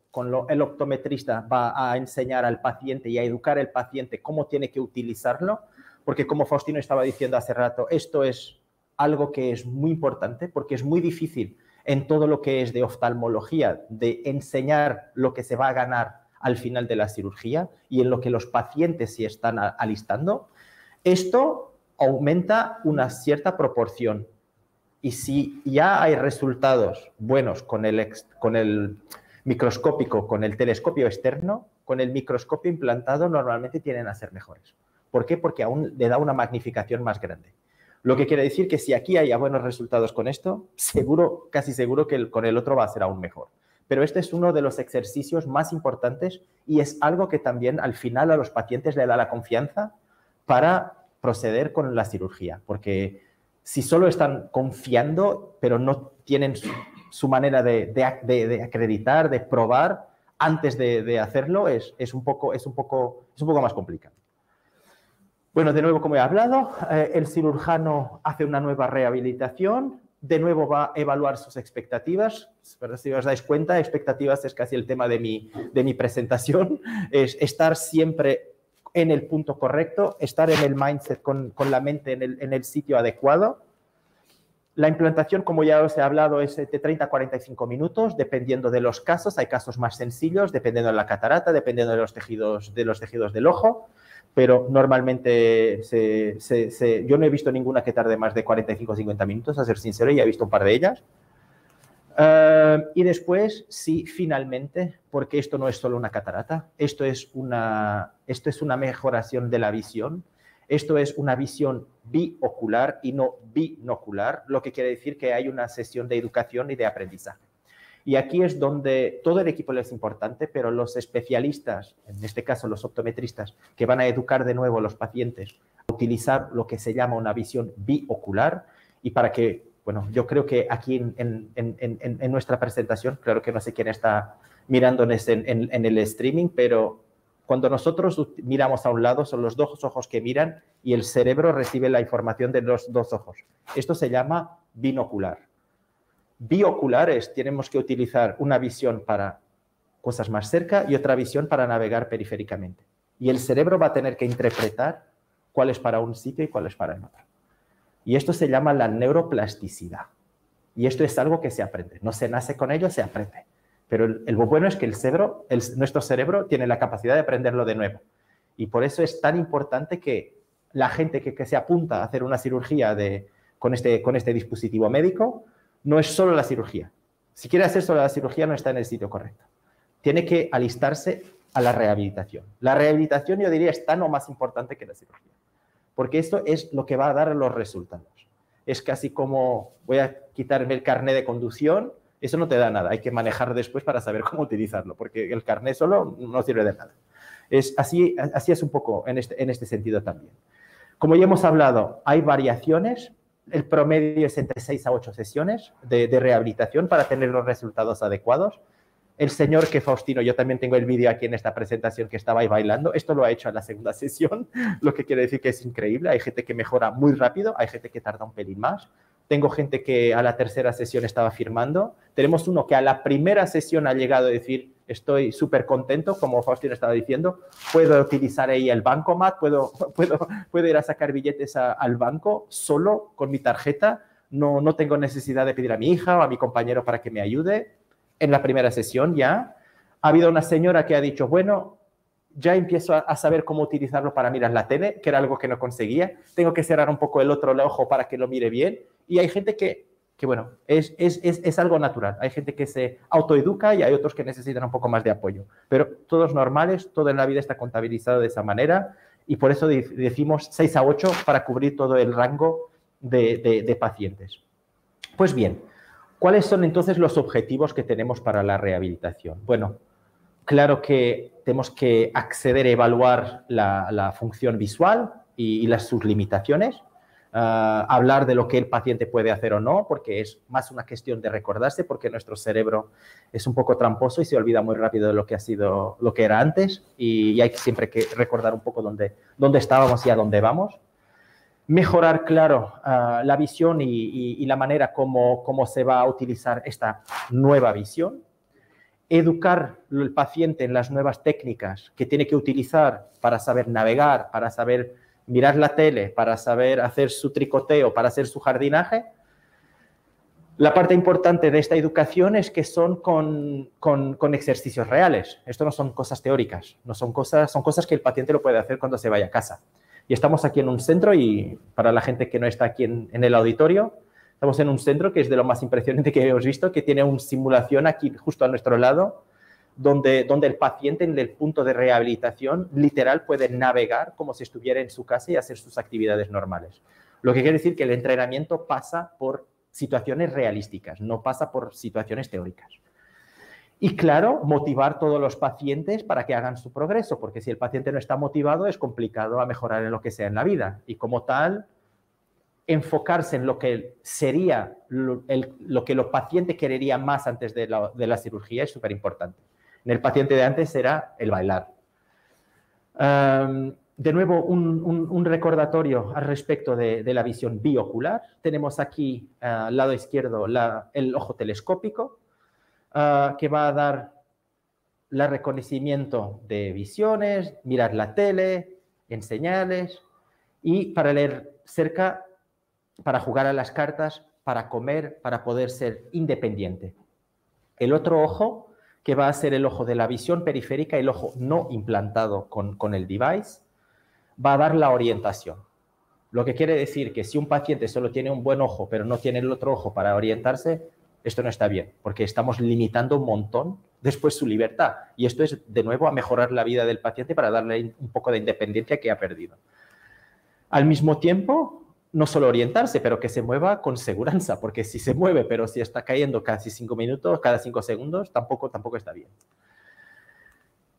Speaker 3: el optometrista va a enseñar al paciente y a educar al paciente cómo tiene que utilizarlo, porque como Faustino estaba diciendo hace rato, esto es algo que es muy importante porque es muy difícil en todo lo que es de oftalmología, de enseñar lo que se va a ganar al final de la cirugía y en lo que los pacientes se están alistando, esto aumenta una cierta proporción. Y si ya hay resultados buenos con el microscópico, con el telescopio externo, con el microscopio implantado normalmente tienden a ser mejores. ¿Por qué? Porque aún le da una magnificación más grande. Lo que quiere decir que si aquí hay buenos resultados con esto, seguro, casi seguro que con el otro va a ser aún mejor. Pero este es uno de los ejercicios más importantes y es algo que también al final a los pacientes le da la confianza para proceder con la cirugía. Porque si solo están confiando, pero no tienen su manera de acreditar, de probar antes de hacerlo, es un poco más complicado. Bueno, de nuevo, como he hablado, el cirujano hace una nueva rehabilitación, de nuevo va a evaluar sus expectativas. Pero si os dais cuenta, expectativas es casi el tema de mi presentación, es estar siempre en el punto correcto, estar en el mindset con la mente en el sitio adecuado. La implantación, como ya os he hablado, es de 30 a 45 minutos, dependiendo de los casos. Hay casos más sencillos, dependiendo de la catarata, dependiendo de los tejidos del ojo. Pero normalmente yo no he visto ninguna que tarde más de 45 o 50 minutos, a ser sincero, y he visto un par de ellas. Y después, sí, finalmente, porque esto no es solo una catarata, esto es una mejoración de la visión, esto es una visión biocular y no binocular, lo que quiere decir que hay una sesión de educación y de aprendizaje. Y aquí es donde todo el equipo es importante, pero los especialistas, en este caso los optometristas, que van a educar de nuevo a los pacientes a utilizar lo que se llama una visión biocular y para que, bueno, yo creo que aquí en nuestra presentación, claro que no sé quién está mirándonos en el streaming, pero cuando nosotros miramos a un lado son los dos ojos que miran y el cerebro recibe la información de los dos ojos. Esto se llama binocular. Bioculares, tenemos que utilizar una visión para cosas más cerca y otra visión para navegar periféricamente. Y el cerebro va a tener que interpretar cuál es para un sitio y cuál es para el otro. Y esto se llama la neuroplasticidad. Y esto es algo que se aprende. No se nace con ello, se aprende. Pero el bueno es que nuestro cerebro tiene la capacidad de aprenderlo de nuevo. Y por eso es tan importante que la gente que se apunta a hacer una cirugía con este dispositivo médico no es solo la cirugía. Si quiere hacer solo la cirugía, no está en el sitio correcto. Tiene que alistarse a la rehabilitación. La rehabilitación, yo diría, es tan o más importante que la cirugía, porque esto es lo que va a dar los resultados. Es casi como, voy a quitarme el carnet de conducción, eso no te da nada. Hay que manejar después para saber cómo utilizarlo, porque el carnet solo no sirve de nada. Así es un poco en este sentido también. Como ya hemos hablado, hay variaciones. El promedio es entre 6 a 8 sesiones de rehabilitación para tener los resultados adecuados. El señor que Faustino, yo también tengo el vídeo aquí en esta presentación que estaba ahí bailando, esto lo ha hecho en la segunda sesión, lo que quiere decir que es increíble. Hay gente que mejora muy rápido, hay gente que tarda un pelín más. Tengo gente que a la tercera sesión estaba firmando. Tenemos uno que a la primera sesión ha llegado a decir, estoy súper contento, como Faustino estaba diciendo, puedo utilizar ahí el bancomat, puedo ir a sacar billetes al banco solo con mi tarjeta, no tengo necesidad de pedir a mi hija o a mi compañero para que me ayude. En la primera sesión ya ha habido una señora que ha dicho, bueno, ya empiezo a saber cómo utilizarlo para mirar la tele, que era algo que no conseguía, tengo que cerrar un poco el otro ojo para que lo mire bien, y hay gente que bueno, es algo natural. Hay gente que se autoeduca y hay otros que necesitan un poco más de apoyo. Pero todos normales, todo en la vida está contabilizado de esa manera y por eso decimos 6 a 8 para cubrir todo el rango de pacientes. Pues bien, ¿cuáles son entonces los objetivos que tenemos para la rehabilitación? Bueno, claro que tenemos que acceder a evaluar la función visual y sus limitaciones. Hablar de lo que el paciente puede hacer o no, porque es más una cuestión de recordarse, porque nuestro cerebro es un poco tramposo y se olvida muy rápido de lo que ha sido, lo que era antes, y hay siempre que recordar un poco dónde estábamos y a dónde vamos. Mejorar, claro, la visión y la manera como se va a utilizar esta nueva visión. Educar al paciente en las nuevas técnicas que tiene que utilizar para saber navegar, para saber mirar la tele, para saber hacer su tricoteo, para hacer su jardinaje. La parte importante de esta educación es que son con ejercicios reales. Esto no son cosas teóricas, no son cosas que el paciente lo puede hacer cuando se vaya a casa. Y estamos aquí en un centro y para la gente que no está aquí en el auditorio, estamos en un centro que es de lo más impresionante que hemos visto, que tiene una simulación aquí justo a nuestro lado, donde el paciente en el punto de rehabilitación literal puede navegar como si estuviera en su casa y hacer sus actividades normales. Lo que quiere decir que el entrenamiento pasa por situaciones realísticas, no pasa por situaciones teóricas. Y claro, motivar a todos los pacientes para que hagan su progreso, porque si el paciente no está motivado es complicado a mejorar en lo que sea en la vida. Y como tal, enfocarse en lo que sería lo que los pacientes quererían más antes de la cirugía es súper importante. En el paciente de antes era el bailar. De nuevo, un recordatorio al respecto de la visión biocular. Tenemos aquí al lado izquierdo el ojo telescópico, que va a dar el reconocimiento de visiones, mirar la tele, en señales, y para leer cerca, para jugar a las cartas, para comer, para poder ser independiente. El otro ojo, que va a ser el ojo de la visión periférica, el ojo no implantado con el device, va a dar la orientación. Lo que quiere decir que si un paciente solo tiene un buen ojo, pero no tiene el otro ojo para orientarse, esto no está bien, porque estamos limitando un montón después su libertad. Y esto es, de nuevo, a mejorar la vida del paciente para darle un poco de independencia que ha perdido. Al mismo tiempo, no solo orientarse, pero que se mueva con seguridad, porque si se mueve, pero si está cayendo casi 5 minutos, cada 5 segundos, tampoco está bien.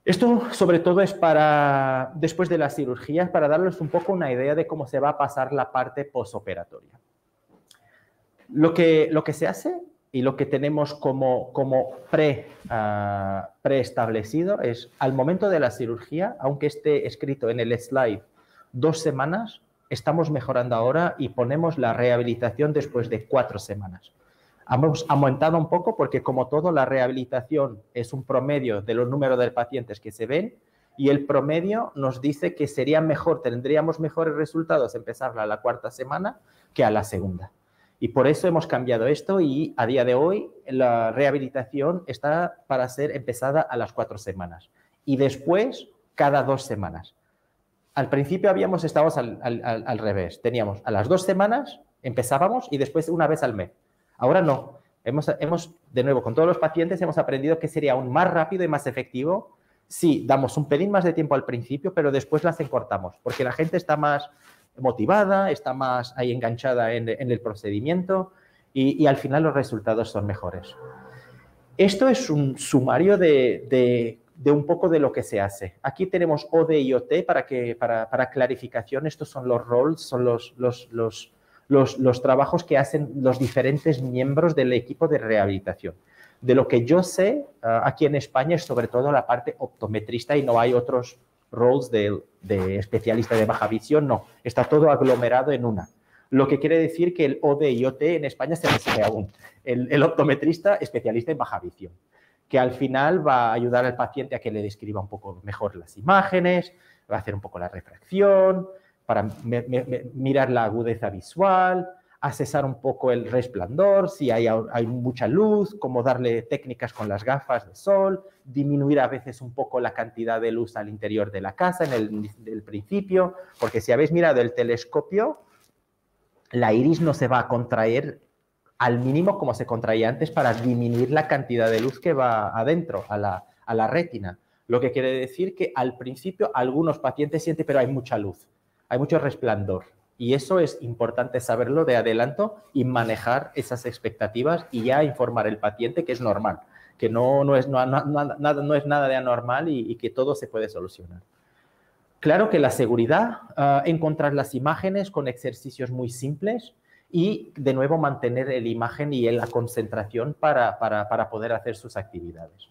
Speaker 3: Esto, sobre todo, es para, después de las cirugías, para darles un poco una idea de cómo se va a pasar la parte posoperatoria. Lo que se hace y lo que tenemos como preestablecido es, al momento de la cirugía, aunque esté escrito en el slide 2 semanas, estamos mejorando ahora y ponemos la rehabilitación después de 4 semanas. Hemos aumentado un poco porque, como todo, la rehabilitación es un promedio de los números de pacientes que se ven y el promedio nos dice que sería mejor, tendríamos mejores resultados empezarla a la 4ª semana que a la 2ª. Y por eso hemos cambiado esto y a día de hoy la rehabilitación está para ser empezada a las 4 semanas y después cada 2 semanas. Al principio estábamos al revés. Teníamos a las 2 semanas, empezábamos y después una vez al mes. Ahora no. De nuevo, con todos los pacientes hemos aprendido que sería aún más rápido y más efectivo si damos un pelín más de tiempo al principio, pero después las encortamos, porque la gente está más motivada, está más ahí enganchada en el procedimiento y al final los resultados son mejores. Esto es un sumario de un poco de lo que se hace. Aquí tenemos OD y OT para clarificación. Estos son los roles, son los trabajos que hacen los diferentes miembros del equipo de rehabilitación. De lo que yo sé, aquí en España es sobre todo la parte optometrista y no hay otros roles de especialista de baja visión, no. Está todo aglomerado en una. Lo que quiere decir que el OD y OT en España se resume aún. El optometrista especialista en baja visión, que al final va a ayudar al paciente a que le describa un poco mejor las imágenes, va a hacer un poco la refracción, para mirar la agudeza visual, asesar un poco el resplandor, si hay mucha luz, cómo darle técnicas con las gafas de sol, disminuir a veces un poco la cantidad de luz al interior de la casa en el principio, porque si habéis mirado el telescopio, la iris no se va a contraer al mínimo como se contraía antes para disminuir la cantidad de luz que va adentro, a la retina. Lo que quiere decir que al principio algunos pacientes sienten, pero hay mucha luz, hay mucho resplandor. Y eso es importante saberlo de adelanto y manejar esas expectativas y ya informar al paciente que es normal, que no es nada de anormal y que todo se puede solucionar. Claro que la seguridad, encontrar las imágenes con ejercicios muy simples y, de nuevo, mantener la imagen y la concentración para poder hacer sus actividades.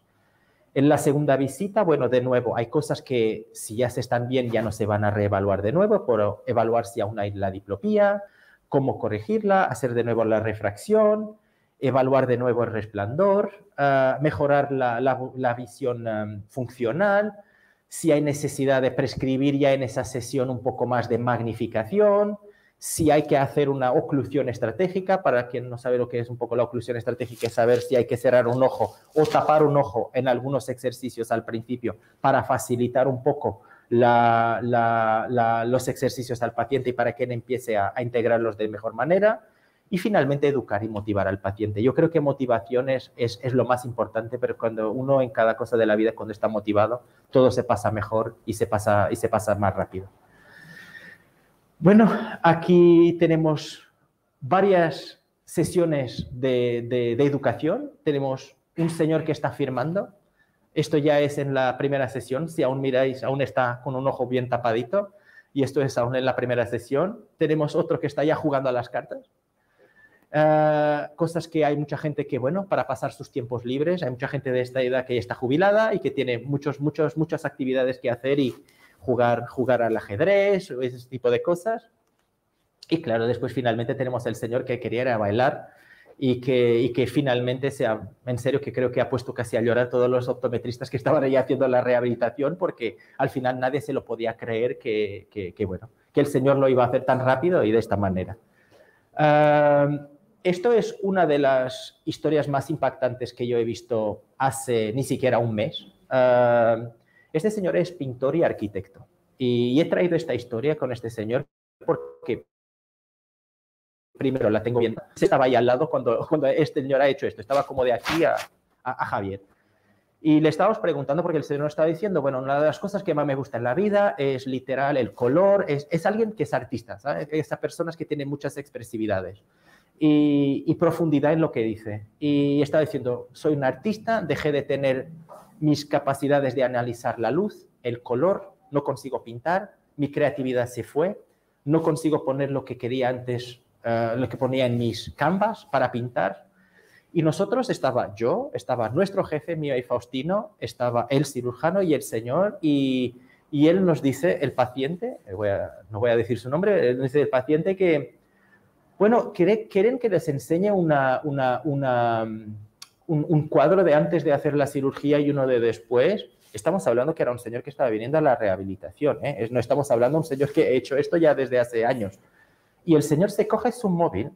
Speaker 3: En la segunda visita, bueno, de nuevo, hay cosas que si ya se están bien ya no se van a reevaluar de nuevo, por evaluar si aún hay la diplopía, cómo corregirla, hacer de nuevo la refracción, evaluar de nuevo el resplandor, mejorar la visión funcional, si hay necesidad de prescribir ya en esa sesión un poco más de magnificación, si hay que hacer una oclusión estratégica. Para quien no sabe lo que es un poco la oclusión estratégica, es saber si hay que cerrar un ojo o tapar un ojo en algunos ejercicios al principio para facilitar un poco los ejercicios al paciente y para que él empiece a integrarlos de mejor manera. Y finalmente educar y motivar al paciente. Yo creo que motivación es lo más importante, pero cuando uno en cada cosa de la vida, cuando está motivado, todo se pasa mejor y se pasa más rápido. Bueno, aquí tenemos varias sesiones de educación. Tenemos un señor que está firmando. Esto ya es en la primera sesión. Si aún miráis, aún está con un ojo bien tapadito. Y esto es aún en la primera sesión. Tenemos otro que está ya jugando a las cartas. Cosas que hay mucha gente que, bueno, para pasar sus tiempos libres, hay mucha gente de esta edad que ya está jubilada y que tiene muchas actividades que hacer y jugar al ajedrez o ese tipo de cosas. Y claro, después finalmente tenemos el señor que quería ir a bailar y que finalmente, en serio, que creo que ha puesto casi a llorar todos los optometristas que estaban ahí haciendo la rehabilitación, porque al final nadie se lo podía creer que el señor lo iba a hacer tan rápido y de esta manera. Esto es una de las historias más impactantes que yo he visto hace ni siquiera un mes. Este señor es pintor y arquitecto. Y he traído esta historia con este señor porque, primero, la tengo viendo. Estaba ahí al lado cuando este señor ha hecho esto. Estaba como de aquí a Javier. Y le estábamos preguntando porque el señor nos estaba diciendo, bueno, una de las cosas que más me gusta en la vida es literal el color. Es alguien que es artista, ¿sabes? Esas personas que tienen muchas expresividades. Y profundidad en lo que dice. Y estaba diciendo, soy un artista, dejé de tener mis capacidades de analizar la luz, el color, no consigo pintar, mi creatividad se fue, no consigo poner lo que quería antes, lo que ponía en mis canvas para pintar. Y nosotros estaba nuestro jefe, mío y Faustino, estaba el cirujano y el señor, y él nos dice, el paciente, no voy a decir su nombre, él nos dice el paciente que, bueno, quieren que les enseñe un cuadro de antes de hacer la cirugía y uno de después. Estamos hablando que era un señor que estaba viniendo a la rehabilitación, ¿eh? No estamos hablando de un señor que ha hecho esto ya desde hace años. Y el señor se coge su móvil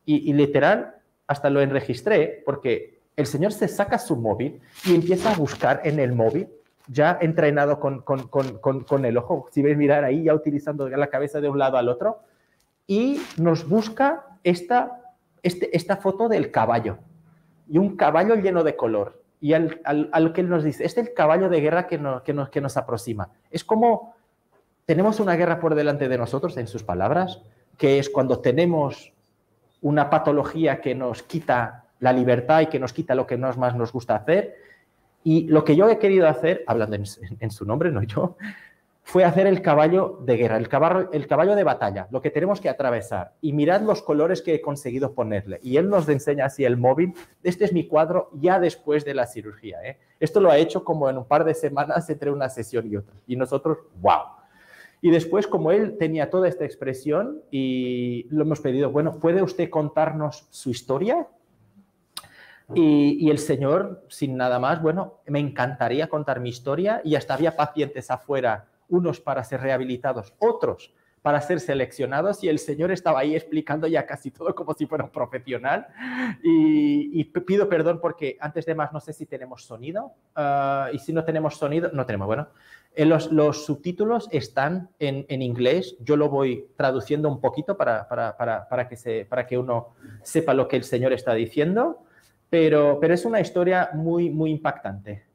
Speaker 3: y literal, hasta lo enregistré, porque el señor se saca su móvil y empieza a buscar en el móvil, ya entrenado con el ojo, si veis mirar ahí, ya utilizando la cabeza de un lado al otro, y nos busca esta foto del caballo, y un caballo lleno de color, y al que él nos dice, este es el caballo de guerra que nos aproxima. Es como tenemos una guerra por delante de nosotros, en sus palabras, que es cuando tenemos una patología que nos quita la libertad y que nos quita lo que más nos gusta hacer. Y lo que yo he querido hacer, hablando en su nombre, no yo, fue hacer el caballo de guerra, el caballo de batalla, lo que tenemos que atravesar. Y mirad los colores que he conseguido ponerle. Y él nos enseña así el móvil. Este es mi cuadro ya después de la cirugía, ¿eh? Esto lo ha hecho como en un par de semanas entre una sesión y otra. Y nosotros, ¡wow! Y después, como él tenía toda esta expresión y lo hemos pedido, bueno, ¿puede usted contarnos su historia? Y el señor, sin nada más, bueno, me encantaría contar mi historia, y hasta había pacientes afuera, unos para ser rehabilitados, otros para ser seleccionados, y el señor estaba ahí explicando ya casi todo como si fuera un profesional. Y pido perdón porque, antes de más, no sé si tenemos sonido, y si no tenemos sonido, no tenemos, bueno. Los subtítulos están en inglés, yo lo voy traduciendo un poquito para que uno sepa lo que el señor está diciendo, pero es una historia muy, muy impactante.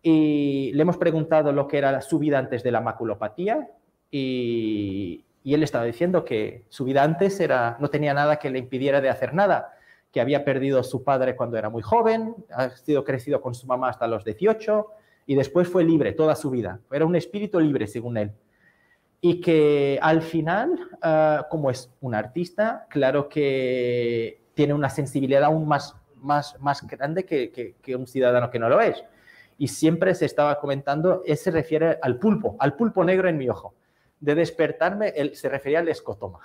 Speaker 3: Y le hemos preguntado lo que era su vida antes de la maculopatía, y él estaba diciendo que su vida antes no tenía nada que le impidiera de hacer nada, que había perdido a su padre cuando era muy joven, ha sido crecido con su mamá hasta los 18, y después fue libre toda su vida. Era un espíritu libre, según él. Y que al final, como es un artista, claro que tiene una sensibilidad aún más grande que un ciudadano que no lo es. Y siempre se estaba comentando, se refiere al pulpo negro en mi ojo. De despertarme, se refería al escotoma.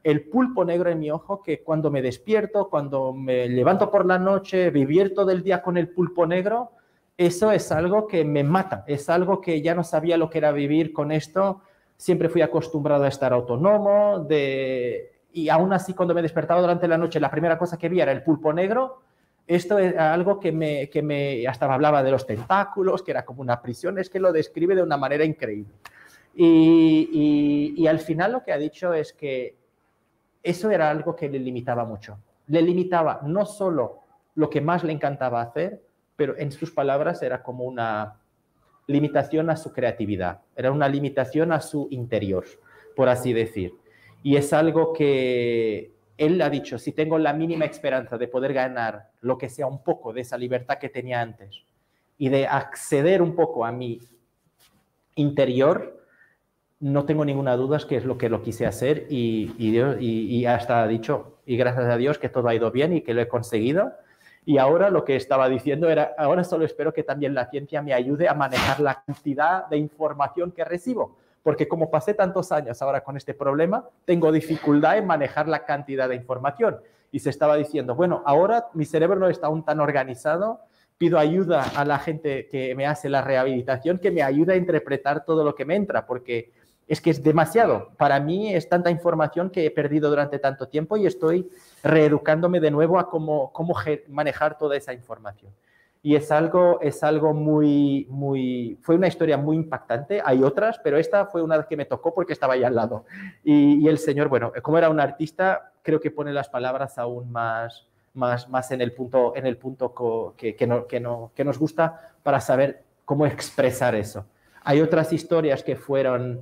Speaker 3: El pulpo negro en mi ojo, que cuando me despierto, cuando me levanto por la noche, vivir todo el día con el pulpo negro, eso es algo que me mata. Es algo que ya no sabía lo que era vivir con esto siempre fui acostumbrado a estar autónomo, y aún así cuando me despertaba durante la noche, la primera cosa que vi era el pulpo negro. Esto es algo que me hasta hablaba de los tentáculos, que era como una prisión, es que lo describe de una manera increíble. Y al final lo que ha dicho es que eso era algo que le limitaba mucho. Le limitaba no solo lo que más le encantaba hacer, pero en sus palabras era como una limitación a su creatividad, era una limitación a su interior, por así decir. Y es algo que él ha dicho, si tengo la mínima esperanza de poder ganar lo que sea un poco de esa libertad que tenía antes y de acceder un poco a mi interior, no tengo ninguna duda que es lo que lo quise hacer y hasta ha dicho, y gracias a Dios que todo ha ido bien y que lo he conseguido. Y ahora lo que estaba diciendo era, ahora solo espero que también la ciencia me ayude a manejar la cantidad de información que recibo, porque como pasé tantos años ahora con este problema, tengo dificultad en manejar la cantidad de información. Y se estaba diciendo, bueno, ahora mi cerebro no está aún tan organizado, pido ayuda a la gente que me hace la rehabilitación, que me ayude a interpretar todo lo que me entra, porque es que es demasiado. Para mí es tanta información que he perdido durante tanto tiempo y estoy reeducándome de nuevo a cómo manejar toda esa información. Y es algo fue una historia muy impactante. Hay otras, pero esta fue una que me tocó porque estaba ahí al lado. Y el señor, bueno, como era un artista, creo que pone las palabras aún más en el punto que nos gusta para saber cómo expresar eso. Hay otras historias que fueron,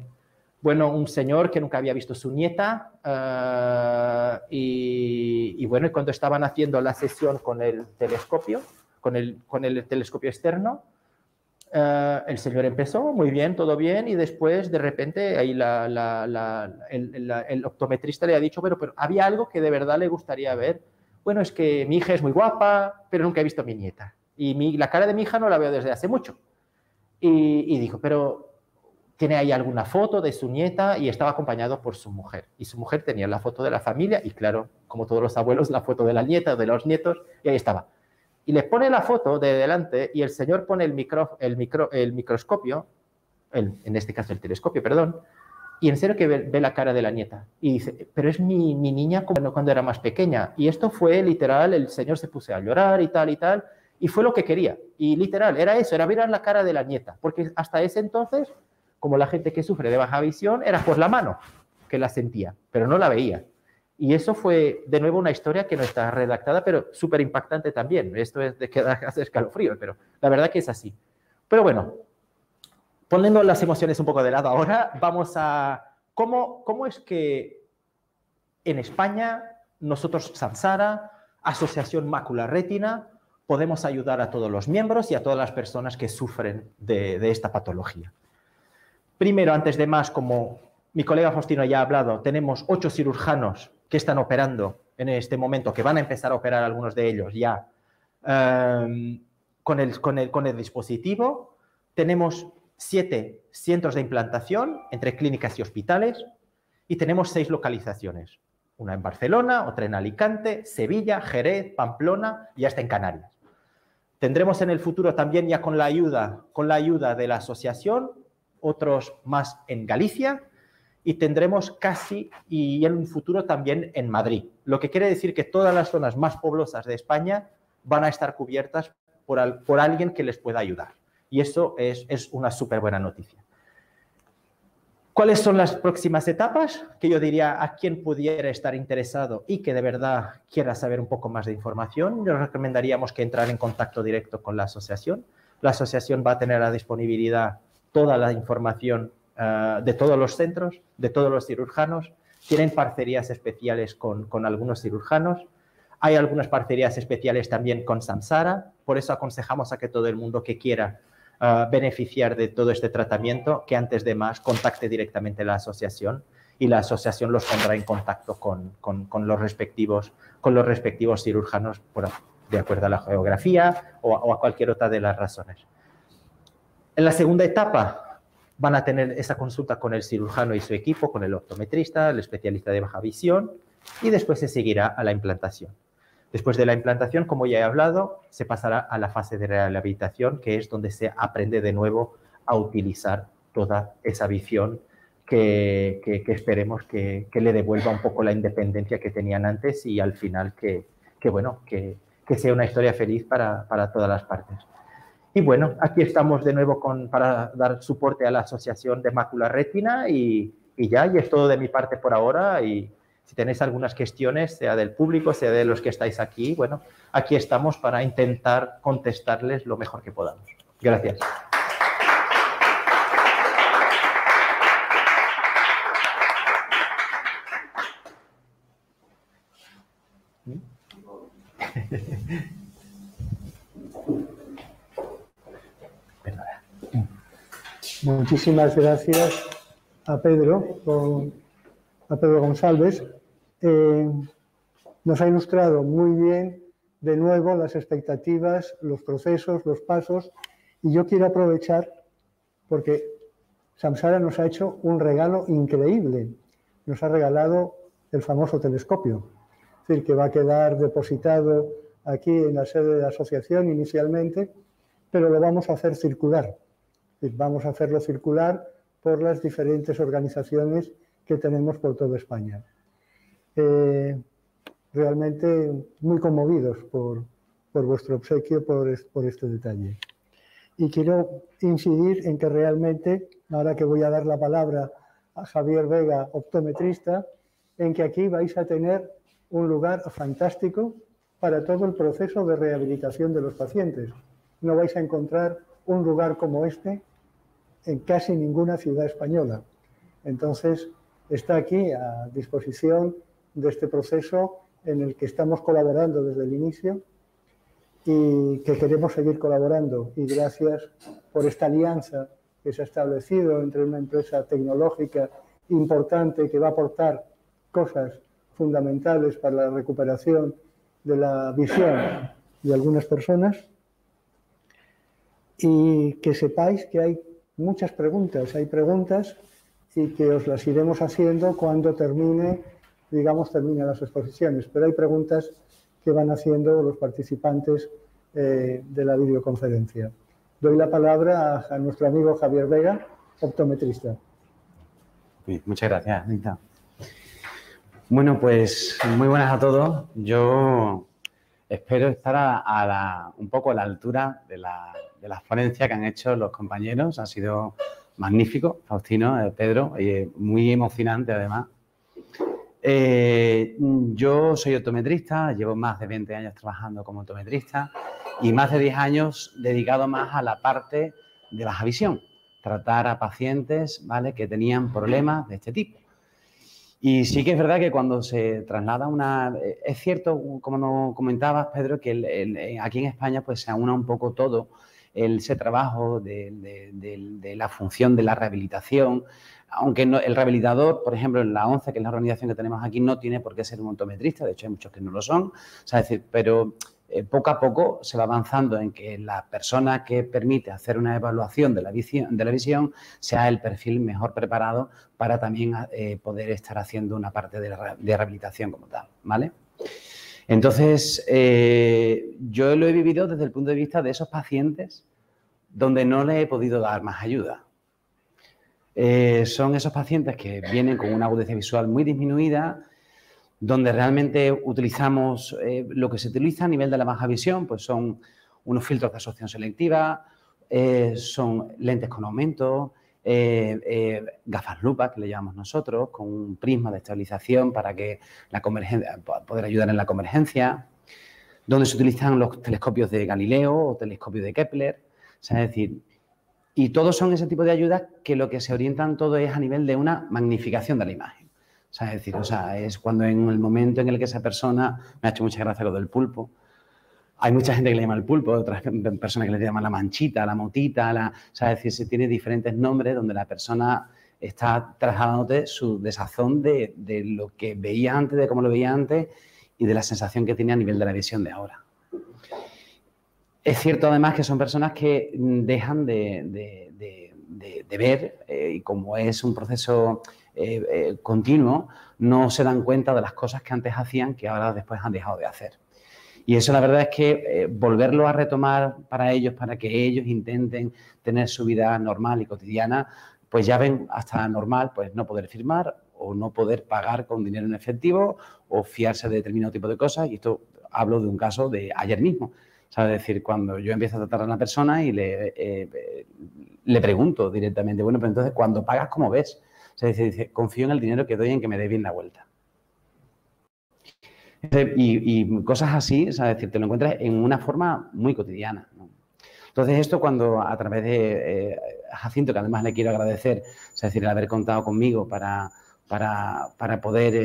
Speaker 3: bueno, un señor que nunca había visto su nieta y bueno, y cuando estaban haciendo la sesión con el telescopio, con el telescopio externo, el señor empezó muy bien, todo bien, y después de repente ahí el optometrista le ha dicho, pero había algo que de verdad le gustaría ver. Bueno, es que mi hija es muy guapa, pero nunca he visto a mi nieta. Y la cara de mi hija no la veo desde hace mucho. Y dijo, pero tiene ahí alguna foto de su nieta, y estaba acompañado por su mujer. Y su mujer tenía la foto de la familia y, claro, como todos los abuelos, la foto de la nieta, de los nietos, y ahí estaba. Y le pone la foto de delante y el señor pone el microscopio, en este caso el telescopio, perdón, y en serio que ve la cara de la nieta. Y dice, pero es mi niña cuando era más pequeña. Y esto fue literal, el señor se puso a llorar y tal, y fue lo que quería. Y literal, era eso, era ver la cara de la nieta. Porque hasta ese entonces, como la gente que sufre de baja visión, era por la mano que la sentía, pero no la veía. Y eso fue, de nuevo, una historia que no está redactada, pero súper impactante también. Esto es de que hace escalofrío, pero la verdad que es así. Pero bueno, poniendo las emociones un poco de lado ahora, vamos a cómo es que en España nosotros, Samsara, Asociación Mácula Retina, podemos ayudar a todos los miembros y a todas las personas que sufren de esta patología. Primero, antes de más, como mi colega Faustino ya ha hablado, tenemos 8 cirujanos que están operando en este momento, que van a empezar a operar algunos de ellos ya con el dispositivo. Tenemos 7 centros de implantación entre clínicas y hospitales y tenemos 6 localizaciones. Una en Barcelona, otra en Alicante, Sevilla, Jerez, Pamplona y hasta en Canarias. Tendremos en el futuro también, ya con la ayuda de la asociación, otros más en Galicia, y tendremos casi, y en un futuro también en Madrid. Lo que quiere decir que todas las zonas más poblosas de España van a estar cubiertas por alguien que les pueda ayudar. Y eso es una súper buena noticia. ¿Cuáles son las próximas etapas? Que yo diría a quien pudiera estar interesado y que de verdad quiera saber un poco más de información, les recomendaríamos que entrara en contacto directo con la asociación. La asociación va a tener a disponibilidad toda la información de todos los centros, de todos los cirujanos. Tienen parcerías especiales con algunos cirujanos. Hay algunas parcerías especiales también con Samsara. Por eso aconsejamos a que todo el mundo que quiera beneficiar de todo este tratamiento, que antes de más contacte directamente a la asociación, y la asociación los pondrá en contacto con los respectivos cirujanos de acuerdo a la geografía o a cualquier otra de las razones. En la segunda etapa van a tener esa consulta con el cirujano y su equipo, con el optometrista, el especialista de baja visión, y después se seguirá a la implantación. Después de la implantación, como ya he hablado, se pasará a la fase de rehabilitación, que es donde se aprende de nuevo a utilizar toda esa visión que esperemos que le devuelva un poco la independencia que tenían antes y al final que sea una historia feliz para todas las partes. Y bueno, aquí estamos de nuevo para dar soporte a la Asociación de Mácula Retina y es todo de mi parte por ahora. Y si tenéis algunas cuestiones, sea del público, sea de los que estáis aquí, bueno, aquí estamos para intentar contestarles lo mejor que podamos. Gracias.
Speaker 1: Muchísimas gracias a Pedro González. Nos ha ilustrado muy bien de nuevo las expectativas, los procesos, los pasos, y yo quiero aprovechar porque Samsara nos ha hecho un regalo increíble. Nos ha regalado el famoso telescopio, es decir, que va a quedar depositado aquí en la sede de la asociación inicialmente, pero lo vamos a hacer circular. Vamos a hacerlo circular por las diferentes organizaciones que tenemos por toda España. Realmente muy conmovidos por vuestro obsequio, por este detalle. Y quiero incidir en que realmente, ahora que voy a dar la palabra a Javier Vega, optometrista, en que aquí vais a tener un lugar fantástico para todo el proceso de rehabilitación de los pacientes. No vais a encontrar un lugar como este en casi ninguna ciudad española. Entonces, está aquí a disposición de este proceso en el que estamos colaborando desde el inicio y que queremos seguir colaborando. Y gracias por esta alianza que se ha establecido entre una empresa tecnológica importante que va a aportar cosas fundamentales para la recuperación de la visión de algunas personas, y que sepáis que hay muchas preguntas, y que os las iremos haciendo cuando terminen las exposiciones, pero hay preguntas que van haciendo los participantes de la videoconferencia. Doy la palabra a nuestro amigo Javier Vega, optometrista.
Speaker 4: Muchas gracias, Anita. Bueno, pues muy buenas a todos. Yo espero estar un poco a la altura de las ponencias que han hecho los compañeros. Ha sido magnífico, Faustino, Pedro, muy emocionante además. Yo soy optometrista, llevo más de 20 años trabajando como optometrista y más de 10 años dedicado más a la parte de baja visión, tratar a pacientes, ¿vale?, que tenían problemas de este tipo. Y sí que es verdad que cuando se traslada es cierto, como nos comentabas, Pedro, que aquí en España pues se aúna un poco todo ese trabajo de la función de la rehabilitación, aunque no, el rehabilitador, por ejemplo, en la ONCE, que es la organización que tenemos aquí, no tiene por qué ser un optometrista, de hecho hay muchos que no lo son, o sea, es decir, pero poco a poco se va avanzando en que la persona que permite hacer una evaluación de la visión sea el perfil mejor preparado para también poder estar haciendo una parte de rehabilitación como tal, ¿vale? Entonces, yo lo he vivido desde el punto de vista de esos pacientes donde no les he podido dar más ayuda. Son esos pacientes que vienen con una agudeza visual muy disminuida, donde realmente utilizamos lo que se utiliza a nivel de la baja visión, pues son unos filtros de absorción selectiva, son lentes con aumento, gafas lupa, que le llamamos nosotros, con un prisma de estabilización para que poder ayudar en la convergencia, donde se utilizan los telescopios de Galileo o telescopios de Kepler, o sea, es decir, y todos son ese tipo de ayudas que lo que se orientan todo es a nivel de una magnificación de la imagen. O sea, es decir, es cuando en el momento en el que esa persona, me ha hecho mucha gracia lo del pulpo, hay mucha gente que le llama el pulpo, otras personas que le llaman la manchita, la motita, o sea, es decir, se tiene diferentes nombres donde la persona está trasladándote su desazón de lo que veía antes, de cómo lo veía antes y de la sensación que tiene a nivel de la visión de ahora. Es cierto además que son personas que dejan de ver y como es un proceso continuo, no se dan cuenta de las cosas que antes hacían que ahora después han dejado de hacer. Y eso la verdad es que volverlo a retomar para ellos, para que ellos intenten tener su vida normal y cotidiana, pues ya ven hasta normal pues no poder firmar o no poder pagar con dinero en efectivo o fiarse de determinado tipo de cosas. Y esto hablo de un caso de ayer mismo. ¿Sabes? Es decir, cuando yo empiezo a tratar a una persona y le pregunto directamente, bueno, pero entonces, cuando pagas, ¿cómo ves? O sea, dice, confío en el dinero que doy, en que me dé bien la vuelta. Y cosas así, ¿sabes? Es decir, te lo encuentras en una forma muy cotidiana, ¿no? Entonces, esto cuando a través de Jacinto, que además le quiero agradecer, es decir, el haber contado conmigo para poder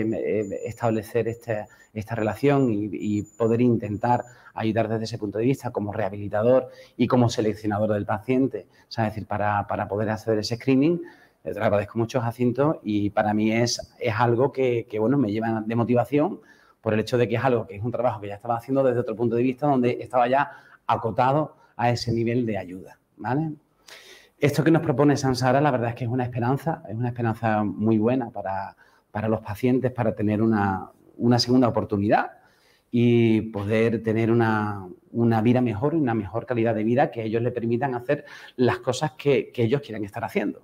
Speaker 4: establecer esta relación y poder intentar ayudar desde ese punto de vista como rehabilitador y como seleccionador del paciente, o sea, es decir, para poder hacer ese screening. Te lo agradezco mucho, Jacinto, y para mí es algo que bueno, me lleva de motivación por el hecho de que es algo que es un trabajo que ya estaba haciendo desde otro punto de vista, donde estaba ya acotado a ese nivel de ayuda, ¿vale? Esto que nos propone Samsara, la verdad es que es una esperanza muy buena para los pacientes, para tener una segunda oportunidad y poder tener una vida mejor y una mejor calidad de vida que ellos le permitan hacer las cosas que ellos quieren estar haciendo.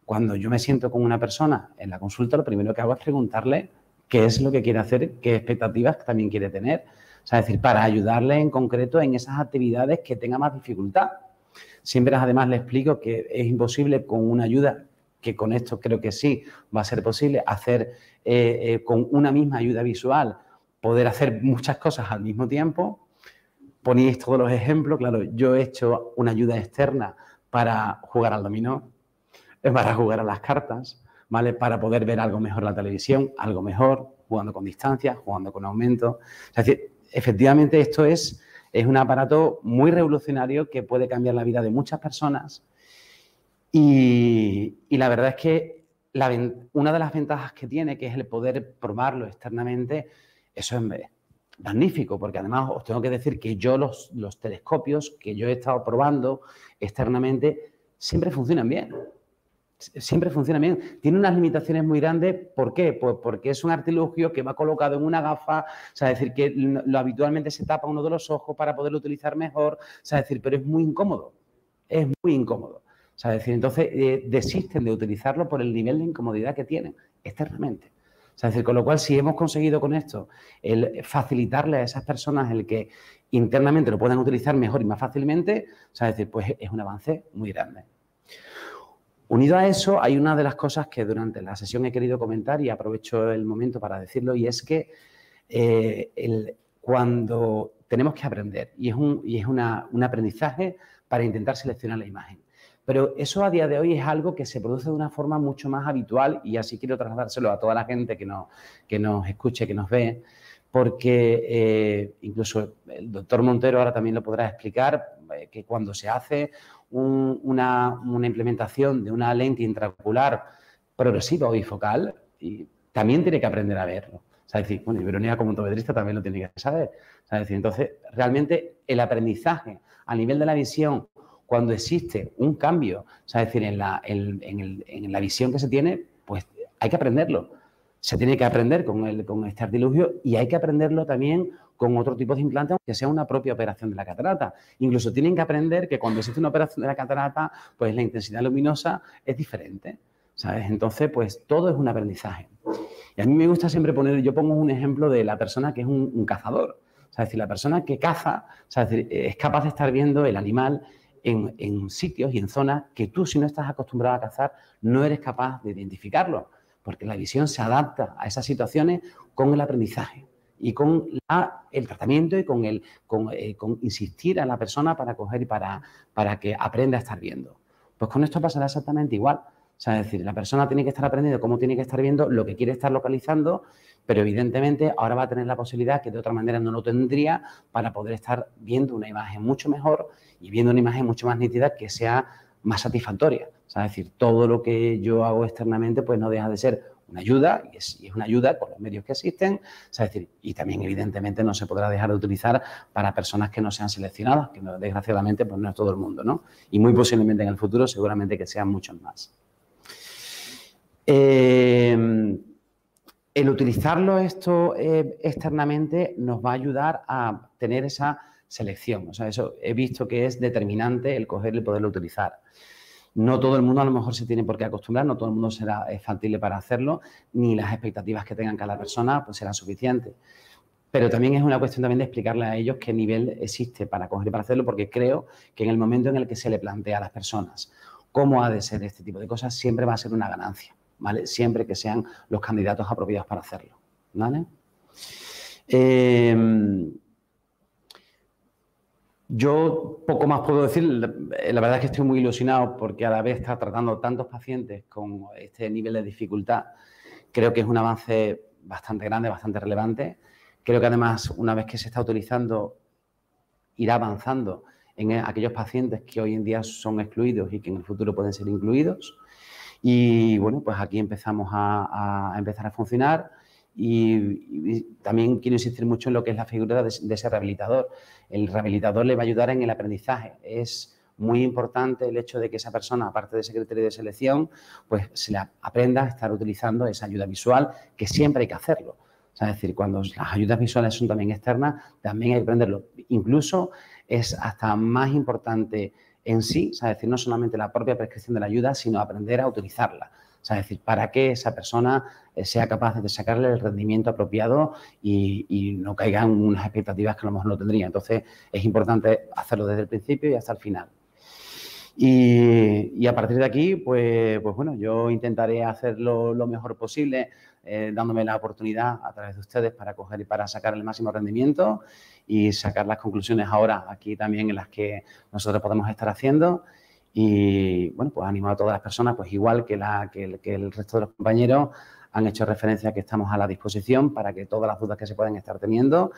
Speaker 4: Cuando yo me siento con una persona en la consulta, lo primero que hago es preguntarle qué es lo que quiere hacer, qué expectativas también quiere tener. O sea, es decir, para ayudarle en concreto en esas actividades que tenga más dificultad. Siempre además le explico que es imposible con una ayuda, que con esto creo que sí va a ser posible, hacer con una misma ayuda visual, poder hacer muchas cosas al mismo tiempo. Ponéis todos los ejemplos, claro, yo he hecho una ayuda externa para jugar al dominó, para jugar a las cartas, ¿vale? Para poder ver algo mejor en la televisión, algo mejor, jugando con distancia, jugando con aumento. Es decir, efectivamente esto es un aparato muy revolucionario que puede cambiar la vida de muchas personas y la verdad es que una de las ventajas que tiene, que es el poder probarlo externamente, eso es magnífico, porque además os tengo que decir que yo los telescopios que yo he estado probando externamente siempre funcionan bien. Siempre funciona bien. Tiene unas limitaciones muy grandes. ¿Por qué? Pues porque es un artilugio que va colocado en una gafa, o sea, es decir, que lo habitualmente se tapa uno de los ojos para poderlo utilizar mejor, o sea, es decir, pero es muy incómodo. Es muy incómodo. O sea, es decir, entonces desisten de utilizarlo por el nivel de incomodidad que tienen externamente. O sea, es decir, con lo cual, si hemos conseguido con esto el facilitarle a esas personas el que internamente lo puedan utilizar mejor y más fácilmente, o sea, es decir, pues es un avance muy grande. Unido a eso, hay una de las cosas que durante la sesión he querido comentar y aprovecho el momento para decirlo, y es que cuando tenemos que aprender, y es un aprendizaje para intentar seleccionar la imagen. Pero eso a día de hoy es algo que se produce de una forma mucho más habitual y así quiero trasladárselo a toda la gente que nos escuche, que nos ve, porque incluso el doctor Montero ahora también lo podrá explicar, que cuando se hace una implementación de una lente intraocular progresiva o bifocal, y también tiene que aprender a verlo. O sea, es decir, bueno, y Verónica como optometrista también lo tiene que saber. O sea, es decir, entonces, realmente el aprendizaje a nivel de la visión, cuando existe un cambio, o sea, es decir, en la visión que se tiene, pues hay que aprenderlo. Se tiene que aprender con este artilugio y hay que aprenderlo también con otro tipo de implante, aunque sea una propia operación de la catarata. Incluso tienen que aprender que cuando existe una operación de la catarata, pues la intensidad luminosa es diferente, ¿sabes? Entonces, pues todo es un aprendizaje. Y a mí me gusta siempre yo pongo un ejemplo de la persona que es un cazador. O sea, es decir, la persona que caza, o sea, es capaz de estar viendo el animal en sitios y en zonas que tú, si no estás acostumbrado a cazar, no eres capaz de identificarlo, porque la visión se adapta a esas situaciones con el aprendizaje y con el tratamiento y con insistir a la persona para coger y para que aprenda a estar viendo. Pues con esto pasará exactamente igual. O sea, es decir, la persona tiene que estar aprendiendo cómo tiene que estar viendo lo que quiere estar localizando, pero evidentemente ahora va a tener la posibilidad que de otra manera no lo tendría para poder estar viendo una imagen mucho mejor y viendo una imagen mucho más nítida que sea más satisfactoria. O sea, es decir, todo lo que yo hago externamente pues no deja de ser una ayuda y es una ayuda con los medios que existen. O sea, es decir, y también evidentemente no se podrá dejar de utilizar para personas que no sean seleccionadas, que no, desgraciadamente pues no es todo el mundo, ¿no? Y muy posiblemente en el futuro seguramente que sean muchos más. El utilizarlo esto externamente nos va a ayudar a tener esa selección. O sea, eso he visto que es determinante el coger y poderlo utilizar. No todo el mundo a lo mejor se tiene por qué acostumbrar, no todo el mundo será factible para hacerlo, ni las expectativas que tengan cada persona pues serán suficientes. Pero también es una cuestión también de explicarle a ellos qué nivel existe para coger y para hacerlo, porque creo que en el momento en el que se le plantea a las personas cómo ha de ser este tipo de cosas, siempre va a ser una ganancia, ¿vale? Siempre que sean los candidatos apropiados para hacerlo, ¿vale? Yo poco más puedo decir, la verdad es que estoy muy ilusionado porque a la vez está tratando tantos pacientes con este nivel de dificultad, creo que es un avance bastante grande, bastante relevante. Creo que además, una vez que se está utilizando, irá avanzando en aquellos pacientes que hoy en día son excluidos y que en el futuro pueden ser incluidos. Y bueno, pues aquí empezamos a empezar a funcionar. Y también quiero insistir mucho en lo que es la figura de ese rehabilitador. El rehabilitador le va a ayudar en el aprendizaje. Es muy importante el hecho de que esa persona, aparte de ese criterio de selección, pues se le aprenda a estar utilizando esa ayuda visual, que siempre hay que hacerlo. O sea, es decir, cuando las ayudas visuales son también externas, también hay que aprenderlo. Incluso es hasta más importante en sí, o sea, es decir, no solamente la propia prescripción de la ayuda, sino aprender a utilizarla. O sea, es decir, para que esa persona sea capaz de sacarle el rendimiento apropiado y no caigan unas expectativas que a lo mejor no tendría. Entonces, es importante hacerlo desde el principio y hasta el final. Y a partir de aquí, pues bueno, yo intentaré hacerlo lo mejor posible, dándome la oportunidad a través de ustedes para coger y para sacar el máximo rendimiento y sacar las conclusiones ahora aquí también en las que nosotros podemos estar haciendo. Y bueno, pues animo a todas las personas, pues igual que el resto de los compañeros han hecho referencia a que estamos a la disposición para que todas las dudas que se puedan estar teniendo,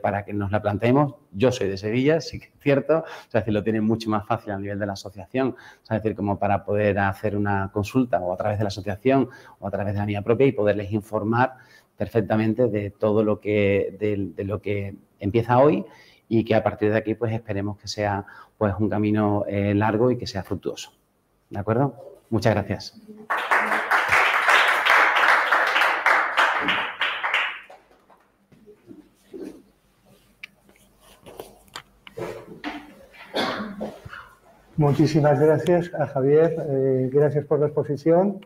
Speaker 4: para que nos la planteemos. Yo soy de Sevilla, sí que es cierto, o sea, es decir, lo tienen mucho más fácil a nivel de la asociación, o sea, es decir, como para poder hacer una consulta o a través de la asociación o a través de la mía propia y poderles informar perfectamente de todo lo que, de lo que empieza hoy y que a partir de aquí pues esperemos que sea pues un camino largo y que sea fructuoso. ¿De acuerdo? Muchas gracias.
Speaker 1: Muchísimas gracias a Javier, gracias por la exposición.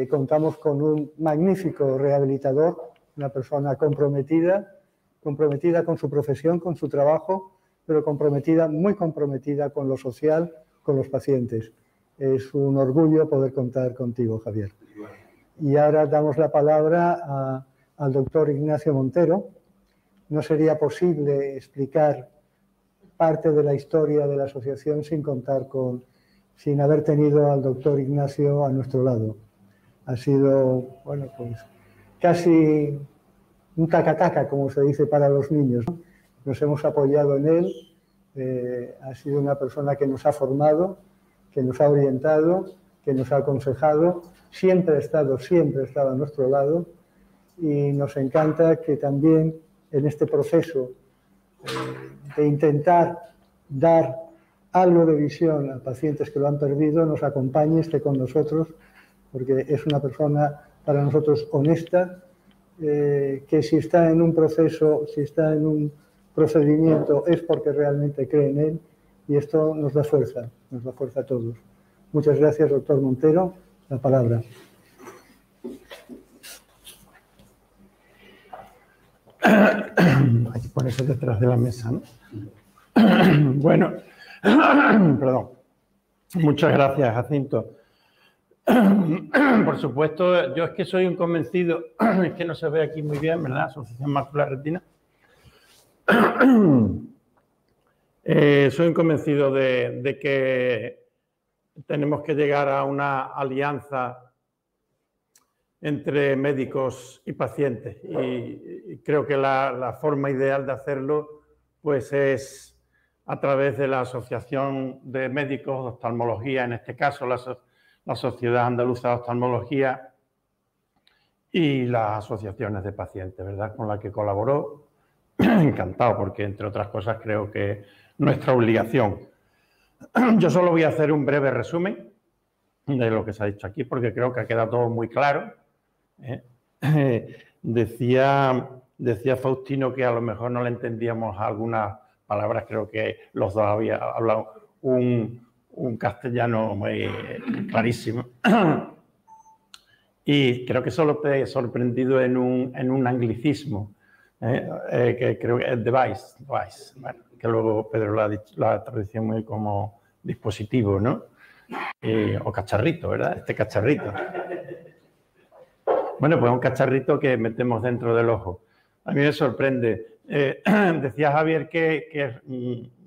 Speaker 1: Contamos con un magnífico rehabilitador, una persona comprometida con su profesión, con su trabajo, pero muy comprometida con lo social, con los pacientes. Es un orgullo poder contar contigo, Javier. Y ahora damos la palabra al doctor Ignacio Montero. No sería posible explicar parte de la historia de la asociación sin haber tenido al doctor Ignacio a nuestro lado. Ha sido, bueno, pues casi un taca-taca, como se dice para los niños, ¿no? Nos hemos apoyado en él, ha sido una persona que nos ha formado, que nos ha orientado, que nos ha aconsejado, siempre ha estado a nuestro lado y nos encanta que también en este proceso de intentar dar algo de visión a pacientes que lo han perdido, nos acompañe, esté con nosotros, porque es una persona para nosotros honesta, que si está en un proceso, si está en un procedimiento, es porque realmente cree en él, y esto nos da fuerza a todos. Muchas gracias, doctor Montero. La palabra.
Speaker 5: Hay que ponerse detrás de la mesa, ¿no? Bueno, perdón. Muchas gracias, Jacinto. Por supuesto, yo es que soy un convencido, es que no se ve aquí muy bien, ¿verdad? Asociación Macular Retina. Soy un convencido de que tenemos que llegar a una alianza entre médicos y pacientes y creo que la forma ideal de hacerlo pues es a través de la Asociación de Médicos de Oftalmología, en este caso la Sociedad Andaluza de Oftalmología y las asociaciones de pacientes, ¿verdad? Con la que colaboró. Encantado, porque entre otras cosas creo que es nuestra obligación. Yo solo voy a hacer un breve resumen de lo que se ha dicho aquí, porque creo que ha quedado todo muy claro. Decía Faustino que a lo mejor no le entendíamos algunas palabras, creo que los dos habían hablado un un castellano muy clarísimo. Y creo que solo te he sorprendido en un anglicismo, que creo que es device, bueno, que luego Pedro la traducción muy como dispositivo, ¿no? O cacharrito, ¿verdad? Este cacharrito. Bueno, pues un cacharrito que metemos dentro del ojo. A mí me sorprende. Decía Javier que es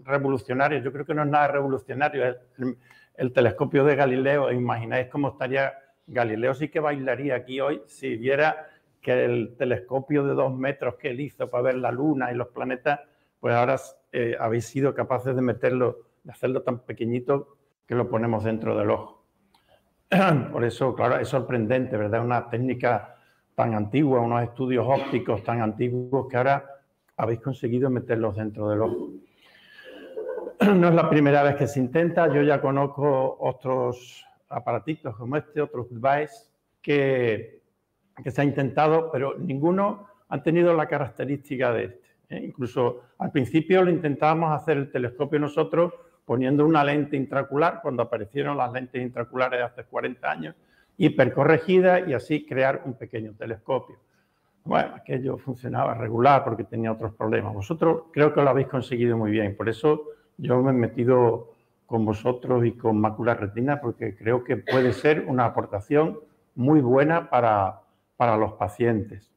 Speaker 5: revolucionario. Yo creo que no es nada revolucionario. El telescopio de Galileo, imagináis cómo estaría Galileo, sí que bailaría aquí hoy si viera que el telescopio de 2 metros que él hizo para ver la Luna y los planetas, pues ahora habéis sido capaces de meterlo, de hacerlo tan pequeñito que lo ponemos dentro del ojo. Por eso, claro, es sorprendente, ¿verdad? Una técnica tan antigua, unos estudios ópticos tan antiguos que ahora habéis conseguido meterlos dentro del ojo. No es la primera vez que se intenta. Yo ya conozco otros aparatitos como este, otros devices que se ha intentado, pero ninguno ha tenido la característica de este. Incluso al principio lo intentábamos hacer el telescopio nosotros poniendo una lente intraocular, cuando aparecieron las lentes intraoculares hace 40 años, hipercorregida y así crear un pequeño telescopio. Bueno, aquello funcionaba regular porque tenía otros problemas. Vosotros creo que lo habéis conseguido muy bien, por eso yo me he metido con vosotros y con Mácula Retina porque creo que puede ser una aportación muy buena para los pacientes.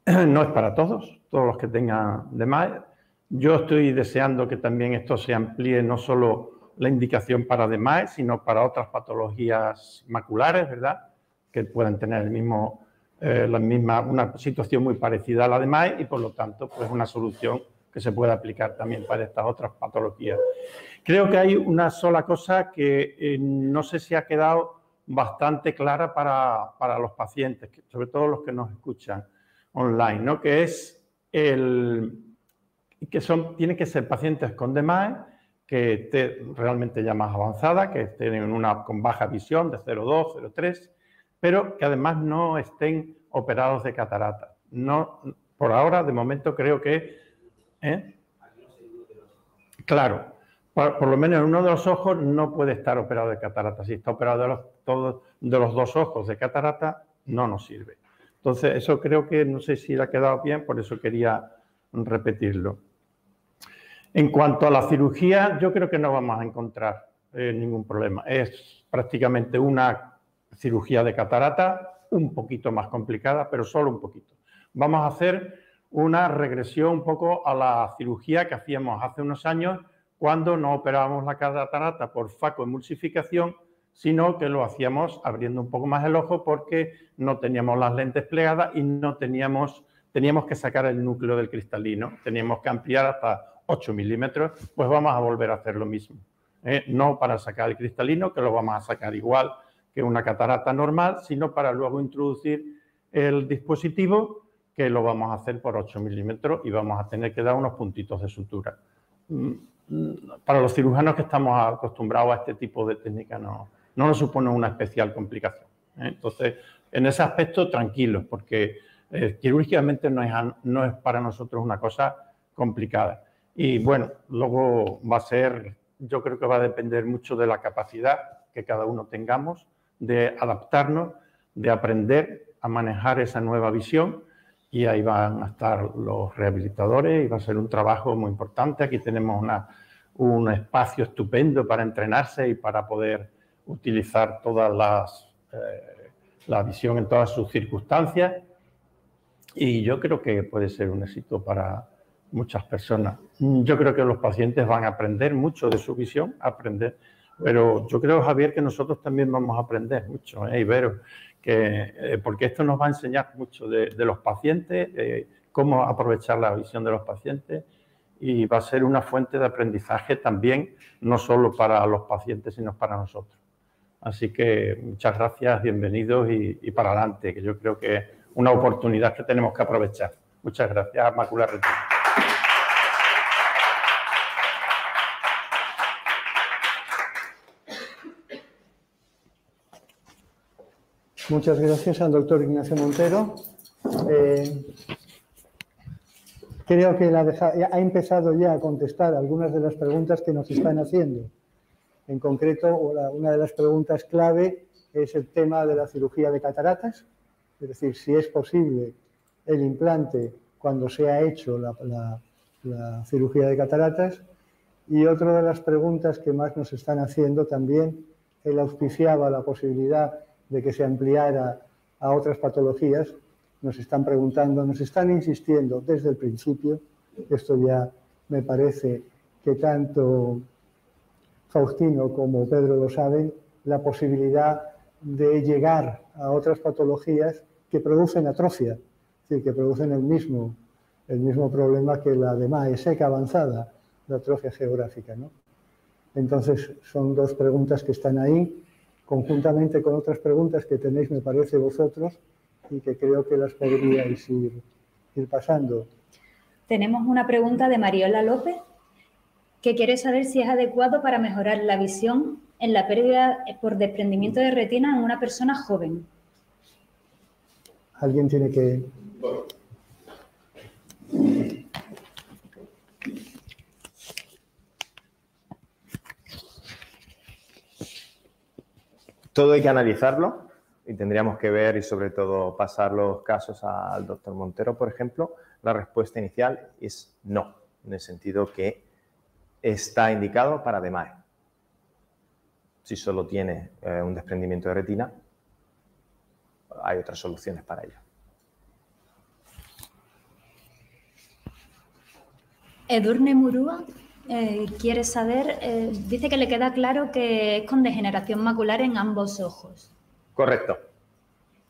Speaker 5: No es para todos los que tengan DMAE. Yo estoy deseando que también esto se amplíe no solo la indicación para DMAE, sino para otras patologías maculares, ¿verdad? Que pueden tener una situación muy parecida a la DMAE y por lo tanto pues una solución que se puede aplicar también para estas otras patologías. Creo que hay una sola cosa que no sé si ha quedado bastante clara para los pacientes, sobre todo los que nos escuchan online, ¿no? Que es tienen que ser pacientes con DMAE, que estén realmente ya más avanzada, que estén con baja visión de 0,2, 0,3, pero que además no estén operados de catarata. No, por ahora, de momento, creo que... Claro, por lo menos en uno de los ojos no puede estar operado de catarata. Si está operado de los 2 ojos de catarata, no nos sirve. Entonces, eso creo que no sé si le ha quedado bien, por eso quería repetirlo. En cuanto a la cirugía, yo creo que no vamos a encontrar ningún problema. Es prácticamente una cirugía de catarata, un poquito más complicada, pero solo un poquito. Vamos a hacer una regresión un poco a la cirugía que hacíamos hace unos años cuando no operábamos la catarata por facoemulsificación, sino que lo hacíamos abriendo un poco más el ojo porque no teníamos las lentes plegadas y teníamos que sacar el núcleo del cristalino, teníamos que ampliar hasta 8 milímetros, pues vamos a volver a hacer lo mismo. No para sacar el cristalino, que lo vamos a sacar igual que una catarata normal, sino para luego introducir el dispositivo, que lo vamos a hacer por 8 milímetros y vamos a tener que dar unos puntitos de sutura. Para los cirujanos que estamos acostumbrados a este tipo de técnica no nos supone una especial complicación. Entonces, en ese aspecto, tranquilos, porque quirúrgicamente no es para nosotros una cosa complicada. Y bueno, luego yo creo que va a depender mucho de la capacidad que cada uno tengamos de adaptarnos, de aprender a manejar esa nueva visión. Y ahí van a estar los rehabilitadores y va a ser un trabajo muy importante. Aquí tenemos un espacio estupendo para entrenarse y para poder utilizar la visión en todas sus circunstancias. Y yo creo que puede ser un éxito para muchas personas. Yo creo que los pacientes van a aprender mucho de su visión, pero yo creo, Javier, que nosotros también vamos a aprender mucho, Ibero, porque esto nos va a enseñar mucho de los pacientes, cómo aprovechar la visión de los pacientes y va a ser una fuente de aprendizaje también, no solo para los pacientes, sino para nosotros. Así que muchas gracias, bienvenidos y para adelante, que yo creo que es una oportunidad que tenemos que aprovechar. Muchas gracias, Mácula Retina.
Speaker 1: Muchas gracias al doctor Ignacio Montero. Creo que ha empezado ya a contestar algunas de las preguntas que nos están haciendo. En concreto, una de las preguntas clave es el tema de la cirugía de cataratas, es decir, si es posible el implante cuando se ha hecho la cirugía de cataratas. Y otra de las preguntas que más nos están haciendo también, él auspiciaba la posibilidad de que se ampliara a otras patologías, nos están preguntando, nos están insistiendo desde el principio, esto ya me parece que tanto Faustino como Pedro lo saben, la posibilidad de llegar a otras patologías que producen atrofia, es decir, que producen el mismo problema que la de MAE seca avanzada, la atrofia geográfica, ¿no? Entonces, son dos preguntas que están ahí, conjuntamente con otras preguntas que tenéis, me parece, vosotros, y que creo que las podríais ir pasando.
Speaker 6: Tenemos una pregunta de Mariola López, que quiere saber si es adecuado para mejorar la visión en la pérdida por desprendimiento de retina en una persona joven.
Speaker 1: Alguien tiene que...
Speaker 2: Todo hay que analizarlo y tendríamos que ver y sobre todo pasar los casos al doctor Montero, por ejemplo. La respuesta inicial es no, en el sentido que está indicado para DMAE. Si solo tiene un desprendimiento de retina, hay otras soluciones para ello.
Speaker 6: Edurne Murúa quiere saber, dice que le queda claro que es con degeneración macular en ambos ojos.
Speaker 2: Correcto.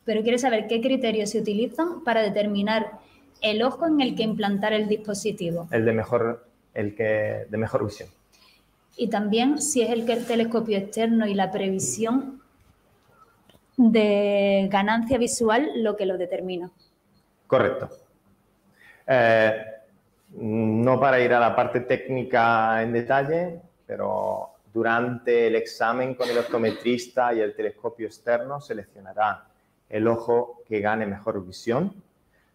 Speaker 6: Pero quiere saber qué criterios se utilizan para determinar el ojo en el que implantar el dispositivo.
Speaker 2: El de mejor visión.
Speaker 6: Y también si es el telescopio externo y la previsión de ganancia visual lo que lo determina.
Speaker 2: Correcto. No para ir a la parte técnica en detalle, pero durante el examen con el optometrista y el telescopio externo seleccionará el ojo que gane mejor visión,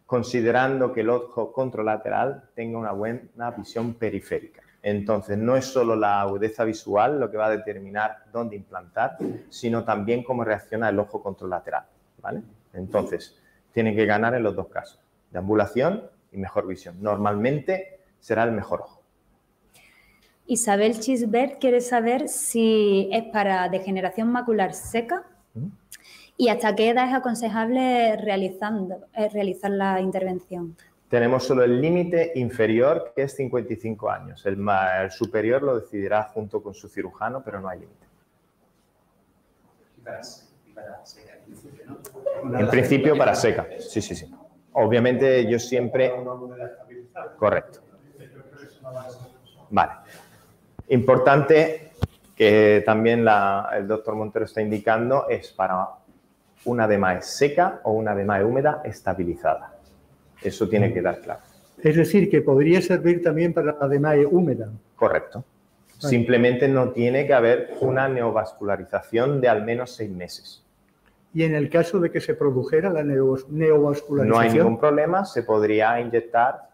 Speaker 2: considerando que el ojo contralateral tenga una buena visión periférica. Entonces, no es solo la agudeza visual lo que va a determinar dónde implantar, sino también cómo reacciona el ojo contralateral, ¿vale? Entonces, tiene que ganar en los dos casos, de ambulación y mejor visión. Normalmente será el mejor ojo.
Speaker 6: Isabel Chisbert quiere saber si es para degeneración macular seca y hasta qué edad es aconsejable realizar la intervención.
Speaker 2: Tenemos solo el límite inferior, que es 55 años. El superior lo decidirá junto con su cirujano, pero no hay límite. En principio para seca, sí, sí, sí. Obviamente yo siempre... Correcto. Vale. Importante que también el doctor Montero está indicando es para una DMAE seca o una DMAE húmeda estabilizada. Eso tiene que dar claro.
Speaker 1: Es decir, que podría servir también para la DMAE húmeda.
Speaker 2: Correcto. Simplemente no tiene que haber una neovascularización de al menos 6 meses.
Speaker 1: Y en el caso de que se produjera la neovascularización...
Speaker 2: No hay ningún problema, se podría inyectar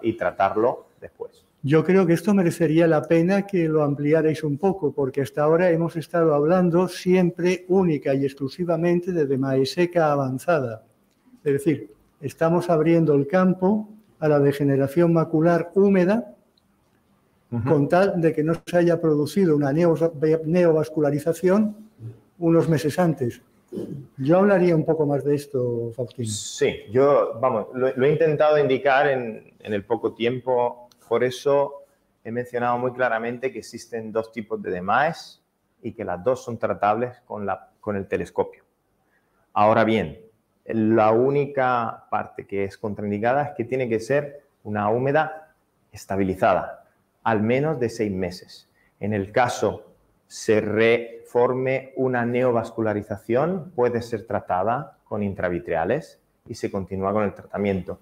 Speaker 2: y tratarlo después.
Speaker 1: Yo creo que esto merecería la pena que lo ampliarais un poco, porque hasta ahora hemos estado hablando siempre única y exclusivamente de DMAE seca avanzada. Es decir, estamos abriendo el campo a la degeneración macular húmeda con tal de que no se haya producido una neovascularización unos meses antes. Yo hablaría un poco más de esto, Faustino.
Speaker 2: Sí, yo, vamos, lo he intentado indicar en el poco tiempo, por eso he mencionado muy claramente que existen dos tipos de DMAEs y que las dos son tratables con el telescopio. Ahora bien, la única parte que es contraindicada es que tiene que ser una húmeda estabilizada, al menos de 6 meses. En el caso se reforme una neovascularización, puede ser tratada con intravitreales y se continúa con el tratamiento.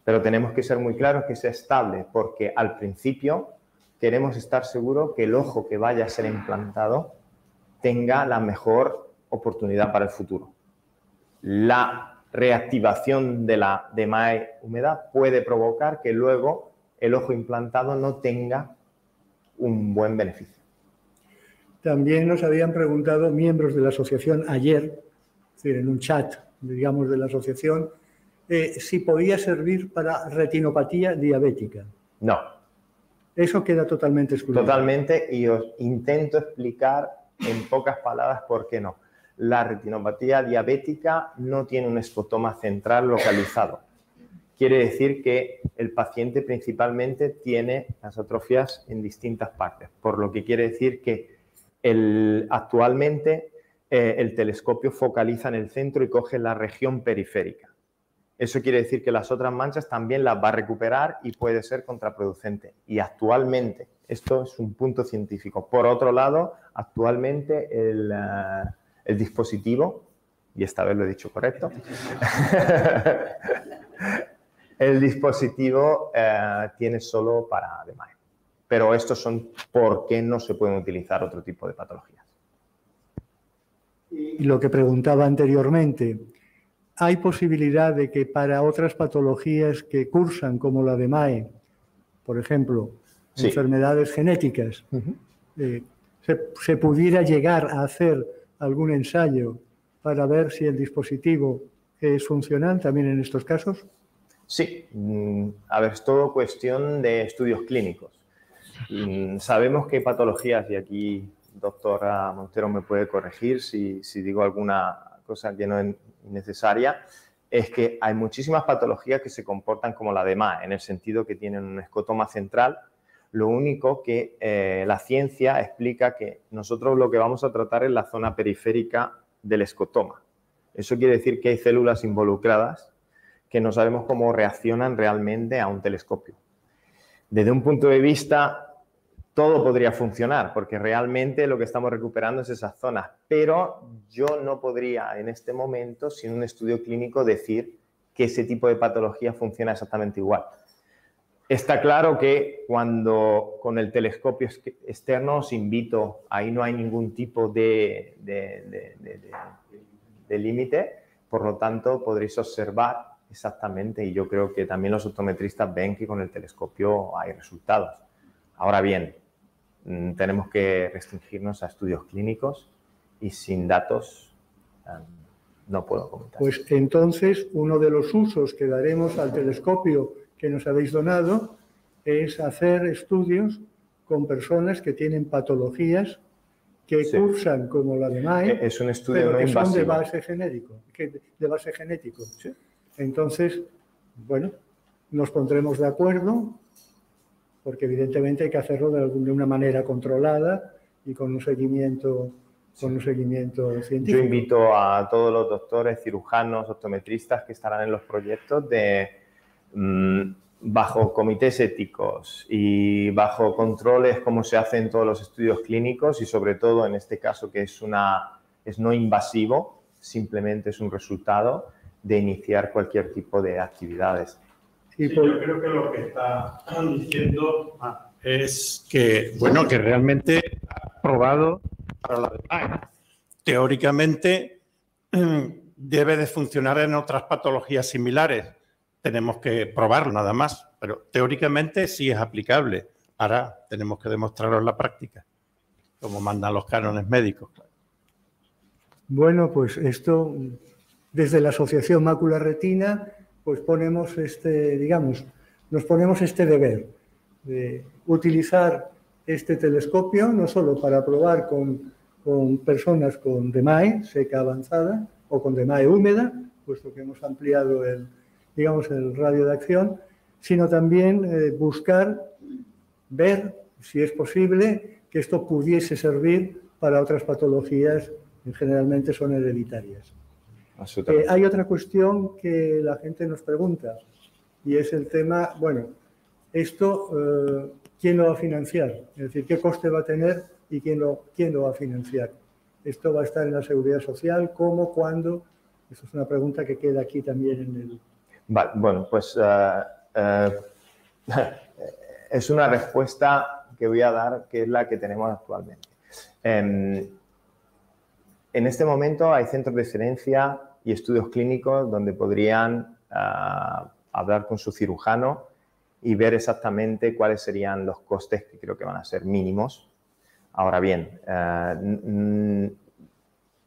Speaker 2: Pero tenemos que ser muy claros que sea estable, porque al principio queremos estar seguros que el ojo que vaya a ser implantado tenga la mejor oportunidad para el futuro. La reactivación de la DMAE húmeda puede provocar que luego el ojo implantado no tenga un buen beneficio.
Speaker 1: también nos habían preguntado miembros de la asociación ayer, es decir, en un chat, digamos, de la asociación, si podía servir para retinopatía diabética.
Speaker 2: No.
Speaker 1: Eso queda totalmente excluido.
Speaker 2: Totalmente, y os intento explicar en pocas palabras por qué no. La retinopatía diabética no tiene un escotoma central localizado. Quiere decir que el paciente principalmente tiene las atrofias en distintas partes, por lo que quiere decir que actualmente el telescopio focaliza en el centro y coge la región periférica. Eso quiere decir que las otras manchas también las va a recuperar y puede ser contraproducente. Y actualmente, esto es un punto científico. Por otro lado, actualmente el dispositivo, y esta vez lo he dicho correcto, el dispositivo tiene solo para DMAE. Pero estos son por qué no se pueden utilizar otro tipo de patologías.
Speaker 1: Y lo que preguntaba anteriormente, ¿hay posibilidad de que para otras patologías que cursan, como la DMAE, por ejemplo,
Speaker 2: Sí.
Speaker 1: enfermedades genéticas, se pudiera llegar a hacer algún ensayo para ver si el dispositivo es funcional también en estos casos?
Speaker 2: Sí, a ver, es todo cuestión de estudios clínicos. Sabemos que hay patologías, y aquí doctora Montero me puede corregir si digo alguna cosa que no es necesaria, es que hay muchísimas patologías que se comportan como la DMAE, en el sentido que tienen un escotoma central. Lo único que la ciencia explica que nosotros lo que vamos a tratar es la zona periférica del escotoma. Eso quiere decir que hay células involucradas que no sabemos cómo reaccionan realmente a un telescopio. Desde un punto de vista, todo podría funcionar, porque realmente lo que estamos recuperando es esas zonas, pero yo no podría en este momento, sin un estudio clínico, decir que ese tipo de patología funciona exactamente igual. Está claro que cuando con el telescopio externo os invito, ahí no hay ningún tipo de límite, por lo tanto podréis observar exactamente, y yo creo que también los optometristas ven que con el telescopio hay resultados. Ahora bien, tenemos que restringirnos a estudios clínicos y sin datos no puedo comentar.
Speaker 1: Pues entonces uno de los usos que daremos al telescopio que nos habéis donado es hacer estudios con personas que tienen patologías que
Speaker 2: Sí.
Speaker 1: cursan como la DMAE,
Speaker 2: Es un estudio
Speaker 1: pero
Speaker 2: no
Speaker 1: que son de
Speaker 2: invasivo.
Speaker 1: base genético.
Speaker 2: Sí.
Speaker 1: Entonces, bueno, nos pondremos de acuerdo, porque evidentemente hay que hacerlo de una manera controlada y con un seguimiento, científico.
Speaker 2: Yo invito a todos los doctores, cirujanos, optometristas que estarán en los proyectos bajo comités éticos y bajo controles como se hace en todos los estudios clínicos, y sobre todo en este caso que es no invasivo, simplemente es un resultado de iniciar cualquier tipo de actividades.
Speaker 5: Sí, yo creo que lo que está diciendo es que, bueno, que realmente ha probado para la DMAE. Teóricamente debe de funcionar en otras patologías similares. Tenemos que probarlo nada más, pero teóricamente sí es aplicable. Ahora tenemos que demostrarlo en la práctica, como mandan los cánones médicos.
Speaker 1: Bueno, pues esto, desde la Asociación Mácula Retina, pues ponemos nos ponemos este deber de utilizar este telescopio no solo para probar con personas con DMAE seca avanzada o con DMAE húmeda, puesto que hemos ampliado el radio de acción, sino también ver si es posible que esto pudiese servir para otras patologías que generalmente son hereditarias. Hay otra cuestión que la gente nos pregunta, y es el tema, bueno, esto, ¿quién lo va a financiar? Es decir, ¿qué coste va a tener y quién lo va a financiar? ¿Esto va a estar en la Seguridad Social? ¿Cómo? ¿Cuándo? Esa es una pregunta que queda aquí también en el...
Speaker 2: Vale, bueno, pues es una respuesta que voy a dar, que es la que tenemos actualmente. En este momento hay centros de excelencia y estudios clínicos donde podrían hablar con su cirujano y ver exactamente cuáles serían los costes, que creo que van a ser mínimos, Ahora bien,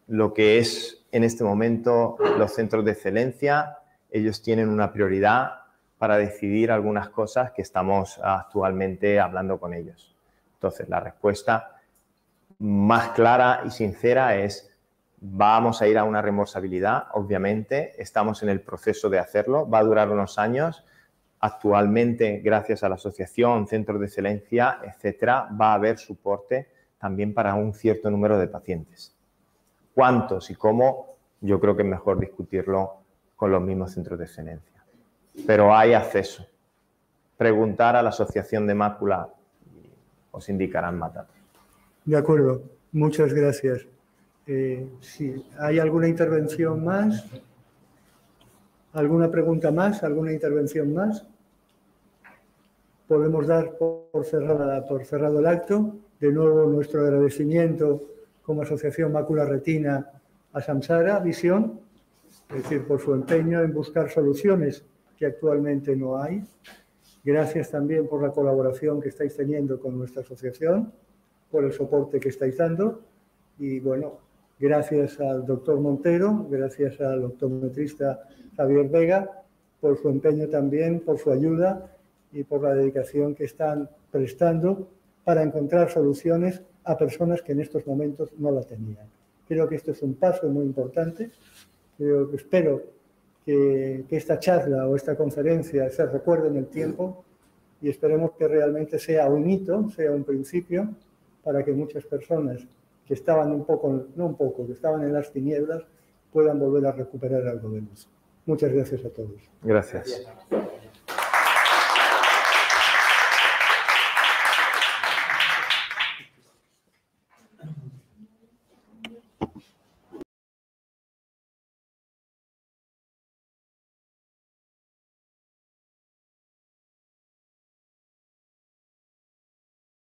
Speaker 2: lo que es en este momento los centros de excelencia, ellos tienen una prioridad para decidir algunas cosas que estamos actualmente hablando con ellos. Entonces, la respuesta más clara y sincera es: vamos a ir a una reembolsabilidad, obviamente, estamos en el proceso de hacerlo, va a durar unos años. Actualmente, gracias a la asociación, centros de excelencia, etcétera, va a haber soporte también para un cierto número de pacientes. ¿Cuántos y cómo? Yo creo que es mejor discutirlo con los mismos centros de excelencia. Pero hay acceso. Preguntar a la Asociación de Mácula y os indicarán más datos.
Speaker 1: De acuerdo, muchas gracias. Si hay alguna intervención más, alguna pregunta más, alguna intervención más, podemos dar por cerrado el acto. De nuevo, nuestro agradecimiento como Asociación Mácula Retina a Samsara Visión, es decir, por su empeño en buscar soluciones que actualmente no hay. Gracias también por la colaboración que estáis teniendo con nuestra asociación, por el soporte que estáis dando. Y bueno, gracias al doctor Montero, gracias al optometrista Javier Vega, por su empeño también, por su ayuda y por la dedicación que están prestando para encontrar soluciones a personas que en estos momentos no la tenían. Creo que esto es un paso muy importante. Espero que esta charla o esta conferencia se recuerde en el tiempo y esperemos que realmente sea un hito, sea un principio, para que muchas personas que estaban que estaban en las tinieblas puedan volver a recuperar algo de luz. Muchas gracias a todos.
Speaker 2: Gracias.